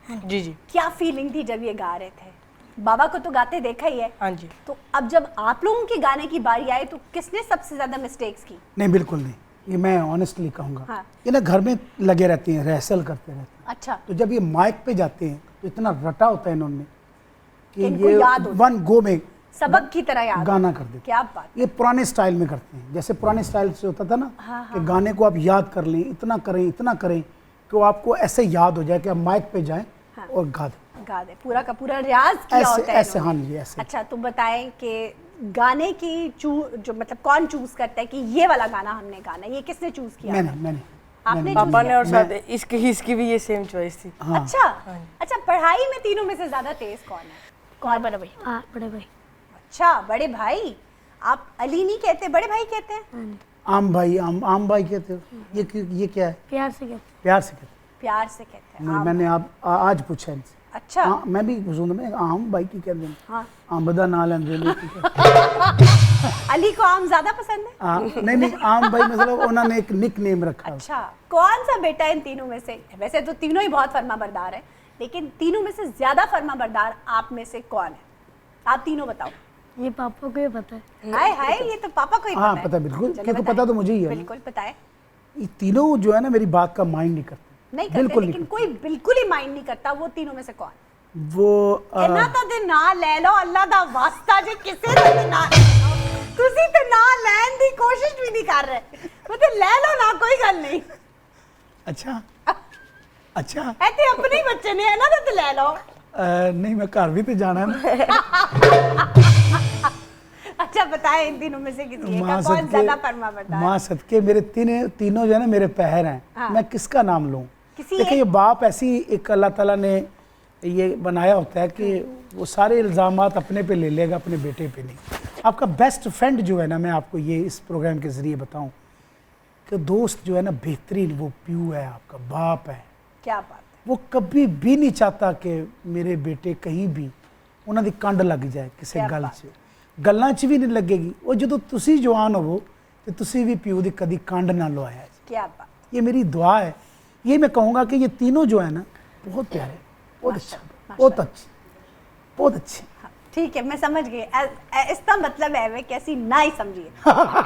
जी जी। क्या फीलिंग थी जब ये गा रहे थे? बाबा को तो गाते देखा ही है। हाँ जी। तो अब जब आप लोगों के गाने की बारी आई तो किसने सबसे ज्यादा मिस्टेक्स की? नहीं बिल्कुल नहीं, ये मैं ऑनेस्टली कहूँगा। हाँ। ये ना घर में लगे रहते हैं, रिहर्सल करते रहते हैं, अच्छा, तो जब ये माइक पे जाते हैं तो इतना रटा होता है इन्होंने कि इनको ये याद हो वन गो में सबक की तरह याद गाना कर देते। क्या बात। ये पुराने स्टाइल में करते हैं, जैसे पुराने स्टाइल से होता था ना हाँ, कि गाने को आप याद कर लें, इतना करें कि वो आपको ऐसे याद हो जाए कि आप माइक पे जाएं हाँ। और गा दें। गा दे, पूरा का पूरा रियाज किया ऐसे होता है ऐसे हाँ इन्होंने। जी ऐसे। अच्छा, तो बताएं कि गाने की जो मतलब कौन चूज करता है कि ये वाला गाना हमने गाना है, ये किसने चूज किया? मैंने आपने पापा choose ने और साथ इसकी भी ये सेम चॉइस थी। किया? अच्छा अच्छा, पढ़ाई में तीनों में से ज्यादा तेज कौन है? कौन बड़ा भाई? बड़े भाई। अच्छा, बड़े भाई। आप अली नहीं कहते, बड़े भाई कहते हैं? आम भाई कहते हो, ये क्या है? प्यार से कहते प्यार से कहते प्यार से कहते हैं। हैं। मैंने आज पूछा इनसे। अच्छा, मैं भी सुन मैं आम भाई की कहते हैं। हाँ। आमदा ना लेंदे अली को आम ज्यादा पसंद है? नहीं आम भाई मतलब उन्होंने एक निक नेम रखा है। अच्छा, कौन सा बेटा इन तीनों में से, वैसे तो तीनों ही बहुत फर्माबरदार है, लेकिन तीनों में से ज्यादा फर्माबरदार आप में से कौन है? आप तीनों बताओ। ये पापा को ही पता है। हाय हाय, ये तो पापा को ही पता हाँ है। पता है बिल्कुल, चलिए क्योंकि बताएं। पता तो मुझे ही है। बिल्कुल बताए। ये तीनों जो है ना मेरी बात का माइंड नहीं करते। नहीं करते, बिल्कुल लेकिन नहीं कोई बिल्कुल ही माइंड नहीं करता। वो तीनों में से कौन? वो ਇਹਨਾਂ ਤਾਂ ਦੇ ਨਾਂ ਲੈ ਲਓ, ਅੱਲਾ ਦਾ ਵਾਸਤਾ ਜੇ ਕਿਸੇ ਦਾ ਤੇ ਨਾਂ ਲੈ ਲਓ। ਤੁਸੀਂ ਤੇ ਨਾਂ ਲੈਣ ਦੀ ਕੋਸ਼ਿਸ਼ ਵੀ ਨਹੀਂ ਕਰ ਰਹੇ। ਉਹ ਤੇ ਲੈ ਲਓ ਨਾ, ਕੋਈ ਗੱਲ ਨਹੀਂ। अच्छा अच्छा ਇਹ ਤੇ ਆਪਣੇ ਹੀ ਬੱਚੇ ਨੇ, ਇਹਨਾਂ ਦਾ ਤੇ ਲੈ ਲਓ। नहीं मैं घर भी तो जाना है ना। अच्छा बताएं, इन तीनों में से किसी एक का माँ कौन ज्यादा सदके फर्माबरदार? माँ सदके मेरे तीनों जो है ना मेरे पैर हैं। हाँ। मैं किसका नाम लूं? किसी देखिए ये बाप ऐसी एक अल्लाह ताला ने ये बनाया होता है कि वो सारे इल्ज़ामात अपने पे ले लेगा, अपने बेटे पे नहीं। आपका बेस्ट फ्रेंड जो है ना, मैं आपको ये इस प्रोग्राम के ज़रिए बताऊं कि दोस्त जो है ना बेहतरीन वो प्यू है, आपका बाप है। क्या बात है। वो कभी भी नहीं चाहता कि मेरे बेटे कहीं भी ਉਹਨਾਂ ਦੀ ਕੰਡ ਲੱਗ ਜਾਏ ਕਿਸੇ ਕਿਆ ਗੱਲ ਬਾਤ 'ਚ, ਗੱਲਾਂ 'ਚ ਵੀ ਨਹੀਂ ਲੱਗੇਗੀ। ਉਹ ਜਦੋਂ ਤੁਸੀਂ ਜਵਾਨ ਹੋਵੋ ਤੇ ਤੁਸੀਂ ਵੀ ਪਿਓ ਦੀ ਕਦੀ ਕੰਡ ਨਾ ਲਵਾਇਆ ਜੀ। क्या बात। ये मेरी दुआ है। ये मैं कहूँगा कि ये तीनों जो है ना बहुत प्यारे, बहुत अच्छा, बहुत अच्छे, बहुत अच्छे। हाँ, ठीक है, मैं समझ गई। इसका मतलब है वे कैसी ना ही समझिए।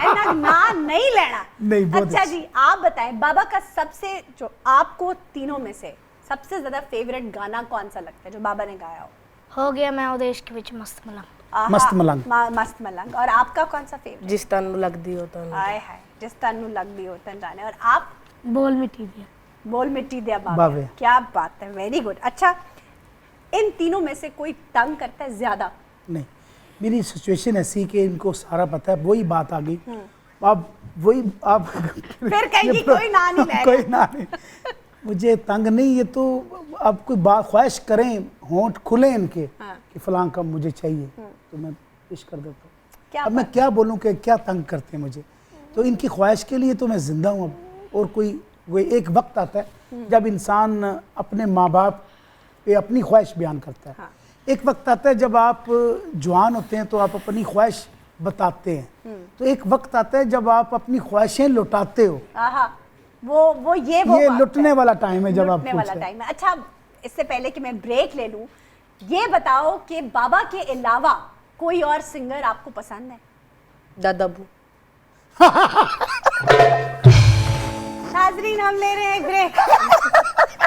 ऐना ना नहीं लेना। नहीं, बहुत अच्छा अच्छी। जी, आप बताएं बाबा का सबसे जो आपको तीनों में से सबसे ज्यादा फेवरेट गाना कौन सा लगता है जो बाबा ने गाया हो गया मैं ਉਹ ਦੇਸ਼ के ਵਿੱਚ मस्त मलंग। आहा, मस्त मलंग। मस्त मलंग। और आपका कौन सा फेवरेट? जिस तन लगदी हो तन। हाय हाय, जिस तनु लगदी हो तन जाने। और आप? बोल मिट्टी दिया। बोल मिट्टी दिया बाबा। बाबे। क्या बात है, वेरी गुड। अच्छा, इन तीनों में से कोई तंग करता है ज्यादा? नहीं, मेरी सिचुएशन ऐसी कि इनको सारा पता है। वही बात आ गई, आप वही आप फिर कहेंगी कोई ना नहीं ले कोई ना नहीं। मुझे तंग नहीं, ये तो आप कोई बात ख्वाहिश करें, होंठ खुले इनके हाँ। कि फलां का मुझे चाहिए तो मैं पेश कर देता हूँ। क्या अब मैं क्या बोलूँ कि क्या तंग करते हैं मुझे, तो इनकी ख्वाहिश के लिए तो मैं ज़िंदा हूँ अब। और कोई एक वक्त आता है जब इंसान अपने माँ बाप पे अपनी ख्वाहिश बयान करता है। हाँ। एक वक्त आता है जब आप जवान होते हैं तो आप अपनी ख्वाहिश बताते हैं। तो एक वक्त आता है जब आप अपनी ख्वाहिशें लुटाते हो। आहा, वो ये बात लुटने है। वाला टाइम है जब आप लुटने पूछ वाला रहे हैं। टाइम है। अच्छा, इससे पहले कि मैं ब्रेक ले लूं, ये बताओ कि बाबा के अलावा कोई और सिंगर आपको पसंद है? दादाबू। नाजरीन, हम ले रहे हैं एक ब्रेक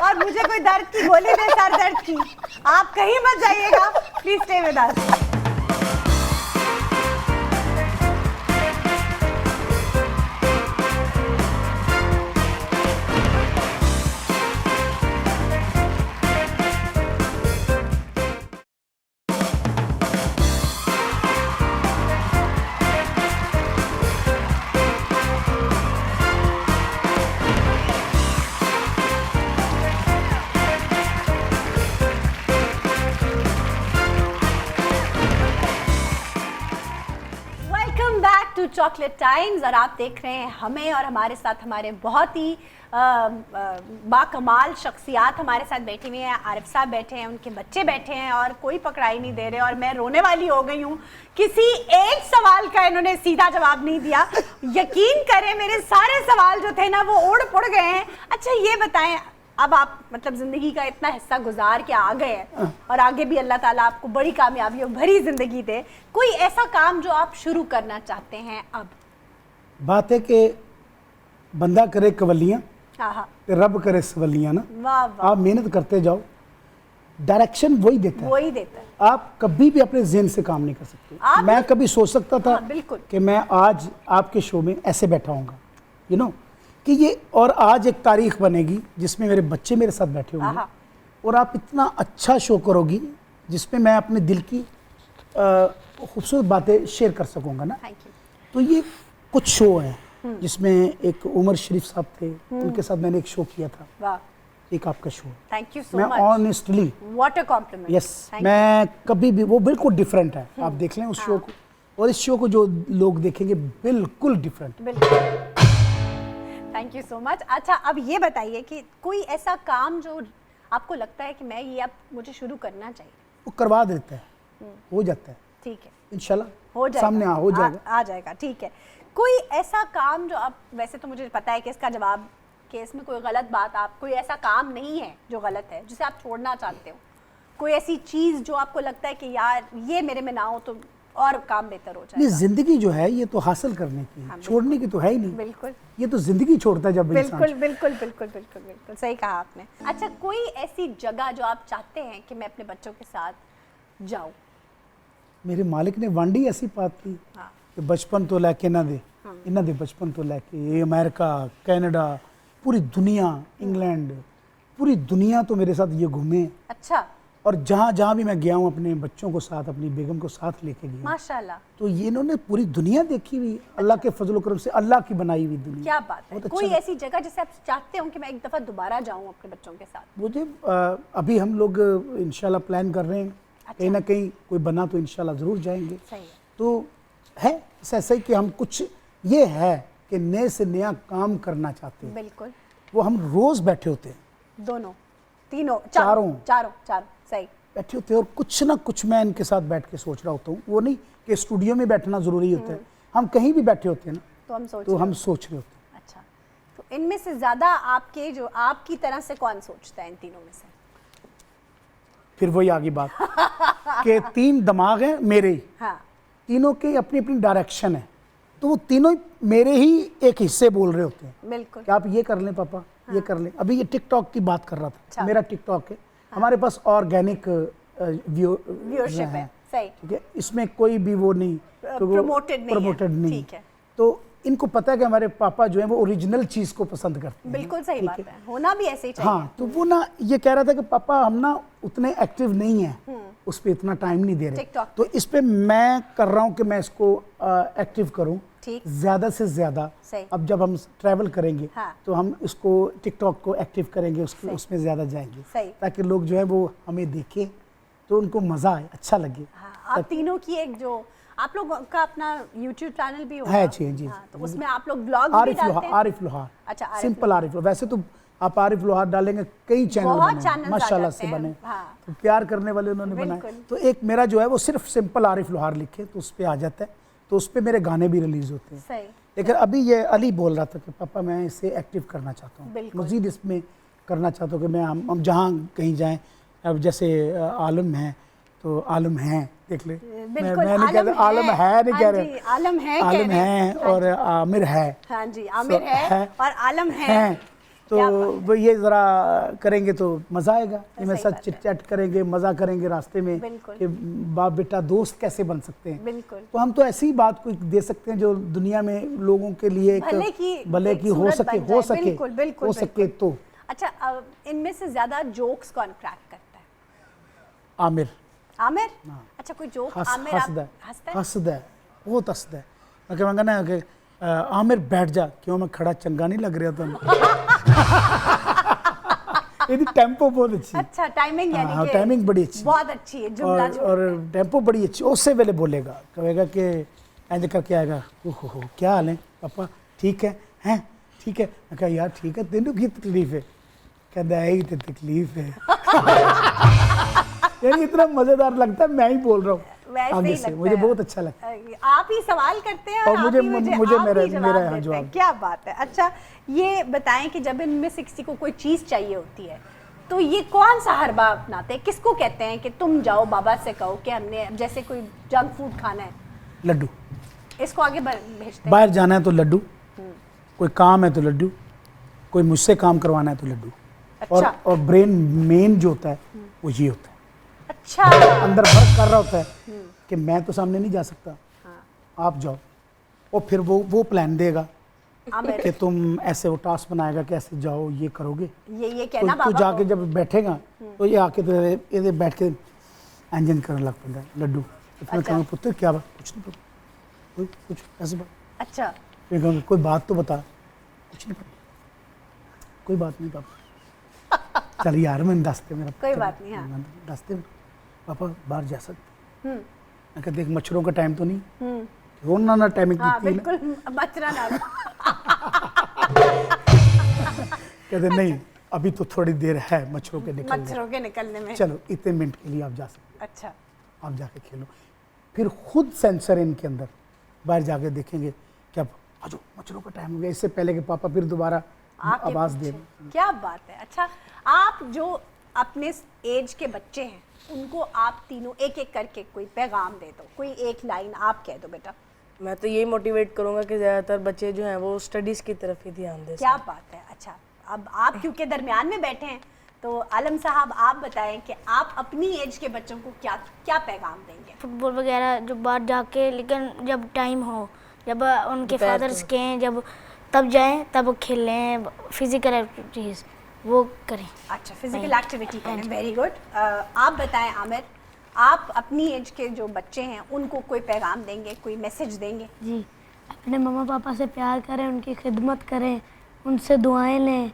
और मुझे कोई दर्द की गोली दे, सर दर्द की। आप कहीं मत जाइएगा, please stay with us. To Chocolate Times और आप देख रहे हैं हमें और हमारे साथ हमारे बहुत ही बाकमाल शख्सियात हमारे साथ बैठी हुई हैं। आरिफ साहब बैठे हैं, उनके बच्चे बैठे हैं और कोई पकड़ाई नहीं दे रहे और मैं रोने वाली हो गई हूँ। किसी एक सवाल का इन्होंने सीधा जवाब नहीं दिया। यकीन करें मेरे सारे सवाल जो थे ना वो उड़ पुड़ गए हैं। अच्छा ये बताएं, अब आप मतलब जिंदगी का इतना हिस्सा गुजार के आ गए हैं और आगे भी अल्लाह ताला आपको बड़ी कामयाबियों भरी जिंदगी दे, कोई ऐसा काम जो आप शुरू करना चाहते हैं अब? बात है कि बंदा करे कवलियाँ हाँ, ते रब करे सवलियाँ ना। वाह वाह, आप मेहनत करते जाओ, डायरेक्शन वही देता है। वही देता है। आप कभी भी अपने ज़हन से काम नहीं कर सकते। आप मैं कभी सोच सकता था हाँ, बिल्कुल। कि मैं आज आपके शो में ऐसे बैठा होऊंगा, यू नो, कि ये और आज एक तारीख बनेगी जिसमें मेरे बच्चे मेरे साथ बैठे होंगे आहा। और आप इतना अच्छा शो करोगी जिसमें मैं अपने दिल की खूबसूरत बातें शेयर कर सकूंगा ना। Thank you. तो ये कुछ शो है जिसमें एक उमर शरीफ साहब थे, उनके साथ मैंने एक शो किया था, वाह, एक आपका शो। थैंक यू सो मैं much. Honestly, what a compliment. Yes, मैं कभी भी, वो बिल्कुल डिफरेंट है। आप देख लें उस शो को और इस शो को जो लोग देखेंगे बिल्कुल डिफरेंट। बिल्कुल, थैंक यू सो मच। अच्छा अब ये बताइए कि कोई ऐसा काम जो आपको लगता है कि मैं ये अब मुझे शुरू करना चाहिए? वो करवा देता है, हो जाता है ठीक है, इंशाल्लाह, हो जाएगा, सामने हो जाएगा। आ जाएगा, ठीक है। कोई ऐसा काम जो आप, वैसे तो मुझे पता है कि इसका जवाब कि इसमें कोई गलत बात, आप कोई ऐसा काम नहीं है जो गलत है जिसे आप छोड़ना चाहते हो, कोई ऐसी चीज़ जो आपको लगता है कि यार ये मेरे में ना हो तो और काम बेहतर हो नहीं, जाएगा? जिंदगी जो है ये तो हासिल करने की है, हाँ, छोड़ने की तो है ही नहीं। बिल्कुल ये तो जिंदगी छोड़ता है जब इंसान। बिल्कुल बिल्कुल बिल्कुल बिल्कुल बिल्कुल सही कहा आपने। अच्छा कोई ऐसी जगह जो आप चाहते हैं कि मैं अपने बच्चों के साथ जाऊं? मेरे मालिक ने वांडी ऐसी बात की हाँ। कि बचपन तो लैके ना दे, इन्ना दे बचपन तो लैके, ये अमेरिका, कनाडा, पूरी दुनिया, इंग्लैंड, पूरी दुनिया तो मेरे साथ ये घूमे। अच्छा, और जहाँ जहाँ भी मैं गया हूँ अपने बच्चों को साथ, अपनी बेगम को साथ लेके गया, माशाल्लाह, तो ये इन्होंने पूरी दुनिया देखी हुई, अल्लाह के फजल करम से, अल्लाह की बनाई हुई दुनिया। क्या बात है। बहुत अच्छा कोई लगा। ऐसी जगह जिसे आप चाहते हो कि मैं एक दफ़ा दोबारा जाऊं अपने बच्चों के साथ? मुझे अभी हम लोग इंशाल्लाह प्लान कर रहे हैं, कहीं ना कहीं कोई बना तो इंशाल्लाह ज़रूर जाएंगे। सही है। तो है ऐसा ही कि हम कुछ, ये है कि नए से नया काम करना चाहते हैं। बिल्कुल, वो हम रोज़ बैठे होते हैं, दोनों, तीनों, चारों। चारों सही। बैठे होते हैं और कुछ ना कुछ मैं इनके साथ बैठ के सोच रहा होता हूँ। वो नहीं कि स्टूडियो में बैठना ज़रूरी होता है, हम कहीं भी बैठे होते हैं ना, तो हम सोच तो रहे हम हैं। सोच रहे होते हैं। अच्छा, तो इनमें से ज़्यादा आपके जो आपकी तरह से कौन सोचता है इन तीनों में से? फिर वही आगे बात कि 3 दिमाग हैं मेरे ही, हाँ, तीनों की अपनी अपनी डायरेक्शन है, तो वो तीनों मेरे ही एक हिस्से बोल रहे होते हैं बिल्कुल। कि आप ये कर लें पापा, ये कर लें। अभी ये टिकटॉक की बात कर रहा था। अच्छा। मेरा टिकटॉक है, हमारे पास ऑर्गेनिक व्यूअरशिप है, सही। ठीक है, इसमें कोई भी वो नहीं, तो वो promoted नहीं है, promoted नहीं। ठीक है। तो इनको पता है कि हमारे पापा जो है वो ओरिजिनल चीज़ को पसंद करते हैं। बिल्कुल सही ठीक बात है। है, होना भी ऐसे ही चाहिए। हाँ, तो वो ना ये कह रहा था कि पापा हम ना उतने एक्टिव नहीं हैं, उस पर इतना टाइम नहीं दे रहे, टिकटॉक तो इस पे मैं कर रहा हूँ कि मैं इसको एक्टिव करूँ ठीक। ज़्यादा से ज़्यादा। सही। अब जब हम ट्रैवल करेंगे हाँ। तो हम इसको टिकटॉक को एक्टिव करेंगे, सही। उसमें ज़्यादा जाएंगे, सही। ताकि लोग जो है वो हमें देखें तो उनको मज़ा आए, अच्छा लगे। हाँ, आप तीनों की एक जो आप लोगों का अपना YouTube चैनल भी होगा? है जी, जी। हाँ, तो उसमें आप लोग ब्लॉग भी आरिफ डालते लोहार, हैं? आरिफ लोहार, अच्छा, आरिफ सिंपल आरिफ लोहार। वैसे तो आप आरिफ लोहार डालेंगे, कई चैनल बहुत बने चैनल्स आ माशाल्लाह जाते से हैं, बने, हाँ। तो प्यार करने वाले उन्होंने बनाए। बिल्कुल। तो एक मेरा जो है वो सिर्फ सिंपल आरिफ लोहार लिखे तो उस पर आ जाता है, तो उस पर मेरे गाने भी रिलीज होते हैं। सही। लेकिन अभी ये अली बोल रहा था कि पापा मैं इसे एक्टिव करना चाहता हूँ, बिल्कुल। मज़ीद इसमें करना चाहता हूँ कि मैं हम जहाँ कहीं जाएँ। अब जैसे आलम है तो आलम हैं, देख ले, बिल्कुल, मैं नहीं कह रहा आलम है, नहीं हाँ कह जी, रहे, आलम है कह आलम रहे हैं। है और आमिर है। हाँ जी, आमिर So, है और आलम है। हैं, तो क्या बात वो ये ज़रा करेंगे तो मज़ा आएगा, सही इनमें साथ बात है। चिट चैट करेंगे, मज़ा करेंगे रास्ते में बिल्कुल। कि बाप बेटा दोस्त कैसे बन सकते हैं। बिल्कुल। तो हम तो ऐसी ही बात को दे सकते हैं जो दुनिया में लोगों के लिए एक भले एक की हो सूरत सके, बन हो जाए। सके, बिल्कुल, बिल्कुल, हो सके तो। अच्छा, अब इनमें से ज्यादा जोक्स कौन क्रैक करता है? आमिर आमिर? अच्छा, कोई जोक आमिर आप हंसदा हंसता है? हंसदा है, बहुत हंसदा है। मैं कहूँगा ना कि आमिर बैठ जा, क्यों मैं खड़ा चंगा नहीं लग रहा था। यदि टेम्पो बहुत अच्छी है। अच्छा, टाइमिंग यानी हाँ, कि टाइमिंग बड़ी अच्छी, बहुत अच्छी है जुमला जो और टेम्पो बड़ी अच्छी, उससे पहले बोलेगा, कहेगा कि ऐसे करके आएगा, ओहो क्या हाल है पापा, ठीक है, हैं ठीक है। मैं कहा यार ठीक है, तेनू की तकलीफ है? कहता है यही तो तकलीफ है। यानी इतना मजेदार लगता है, मैं ही बोल रहा हूँ वैसे आगे ही से, लगता मुझे है। बहुत अच्छा लगता है। आप ही सवाल करते हैं और आप मुझे- ही मुझे आप मेरा- ही जवाब मेरा देते यहाँ हैं। जवाब। क्या बात है। अच्छा ये बताएं कि जब इनमें से किसी को कोई चीज़ चाहिए होती है तो ये कौन सा हरबा अपनाते हैं? किसको कहते हैं कि तुम जाओ बाबा से कहो कि हमने जैसे कोई जंक फूड खाना है, लड्डू, इसको आगे भेजते हैं? बाहर जाना है तो लड्डू, कोई काम है तो लड्डू, कोई मुझसे काम करवाना है तो लड्डू। अच्छा। और ब्रेन मेन जो होता है वो ये होता है, अच्छा अंदर वर्क कर रहा होता है कि मैं तो सामने नहीं जा सकता, आप जाओ। और फिर वो प्लान देगा आमिर, कि तुम ऐसे, वो टास्क बनाएगा कि ऐसे जाओ, ये करोगे। ये तो कहना तू बाबा जाके को। जब बैठेगा तो ये आके तो ये बैठ के इंजन करने लग पैदा लड्डू। तो फिर अच्छा। कहूँगा पुत्र क्या बात, कुछ नहीं पता, कुछ ऐसे बात। अच्छा फिर कहूँगा कोई बात तो बता, कुछ नहीं पता, कोई बात नहीं पापा। चल यार मैंने दसते मेरा, कोई बात नहीं, हाँ। मैंने दसते पापा बाहर जा सकते। मैं कहते देख मच्छरों का टाइम तो नहीं, रोना ना टाइमिंग हाँ की थी ना। बिल्कुल बचना ना। कहते नहीं अभी तो थोड़ी देर है मच्छरों के निकलने, मच्छरों के निकलने में। चलो इतने मिनट के लिए आप जा सकते, अच्छा आप जाके खेलो। फिर खुद सेंसर इनके अंदर बाहर जाके देखेंगे कि अब आ जाओ मच्छरों का टाइम हो गया, इससे पहले कि पापा फिर दोबारा आके आवाज़ दे। पूछे। क्या बात है। अच्छा आप जो अपने एज के बच्चे हैं उनको आप तीनों एक एक करके कोई पैगाम दे दो, कोई एक लाइन आप कह दो बेटा। मैं तो यही मोटिवेट करूंगा कि ज़्यादातर बच्चे जो हैं वो स्टडीज़ की तरफ ही ध्यान दें। क्या बात है। अच्छा अब आप क्योंकि दरमियान में बैठे हैं तो आलम साहब आप बताएं कि आप अपनी एज के बच्चों को क्या क्या पैगाम देंगे? फुटबॉल वगैरह जो बाहर जाके, लेकिन जब टाइम हो, जब उनके दोपहर फादर्स के हैं, जब तब जाएं, तब खेलें, फिजिकल एक्टिविटीज़ वो करें। अच्छा फिजिकल एक्टिविटी करें, वेरी गुड। आप बताएं आमिर, आप अपनी एज के जो बच्चे हैं उनको कोई पैगाम देंगे, कोई मैसेज देंगे? जी, अपने मम्मा पापा से प्यार करें, उनकी खिदमत करें, उनसे दुआएं लें,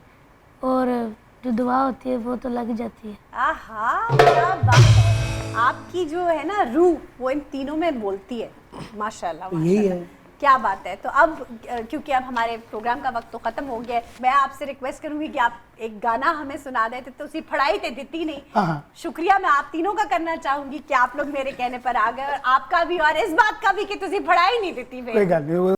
और जो दुआ होती है वो तो लग जाती है। आहा क्या बात है। आपकी जो है ना रूह वो इन तीनों में बोलती है। माशाल्लाह यही माशाल्लाह। है। क्या बात है। तो अब क्योंकि अब हमारे प्रोग्राम का वक्त तो ख़त्म हो गया है, मैं आपसे रिक्वेस्ट करूंगी कि आप एक गाना हमें सुना देते तो उसी फड़ाई ते दिती नहीं। हाँ। शुक्रिया मैं आप तीनों का करना चाहूंगी कि आप लोग मेरे कहने पर आ गए, और आपका भी, और इस बात का भी कि तुसी फड़ाई नहीं देती। कोई गल नहीं।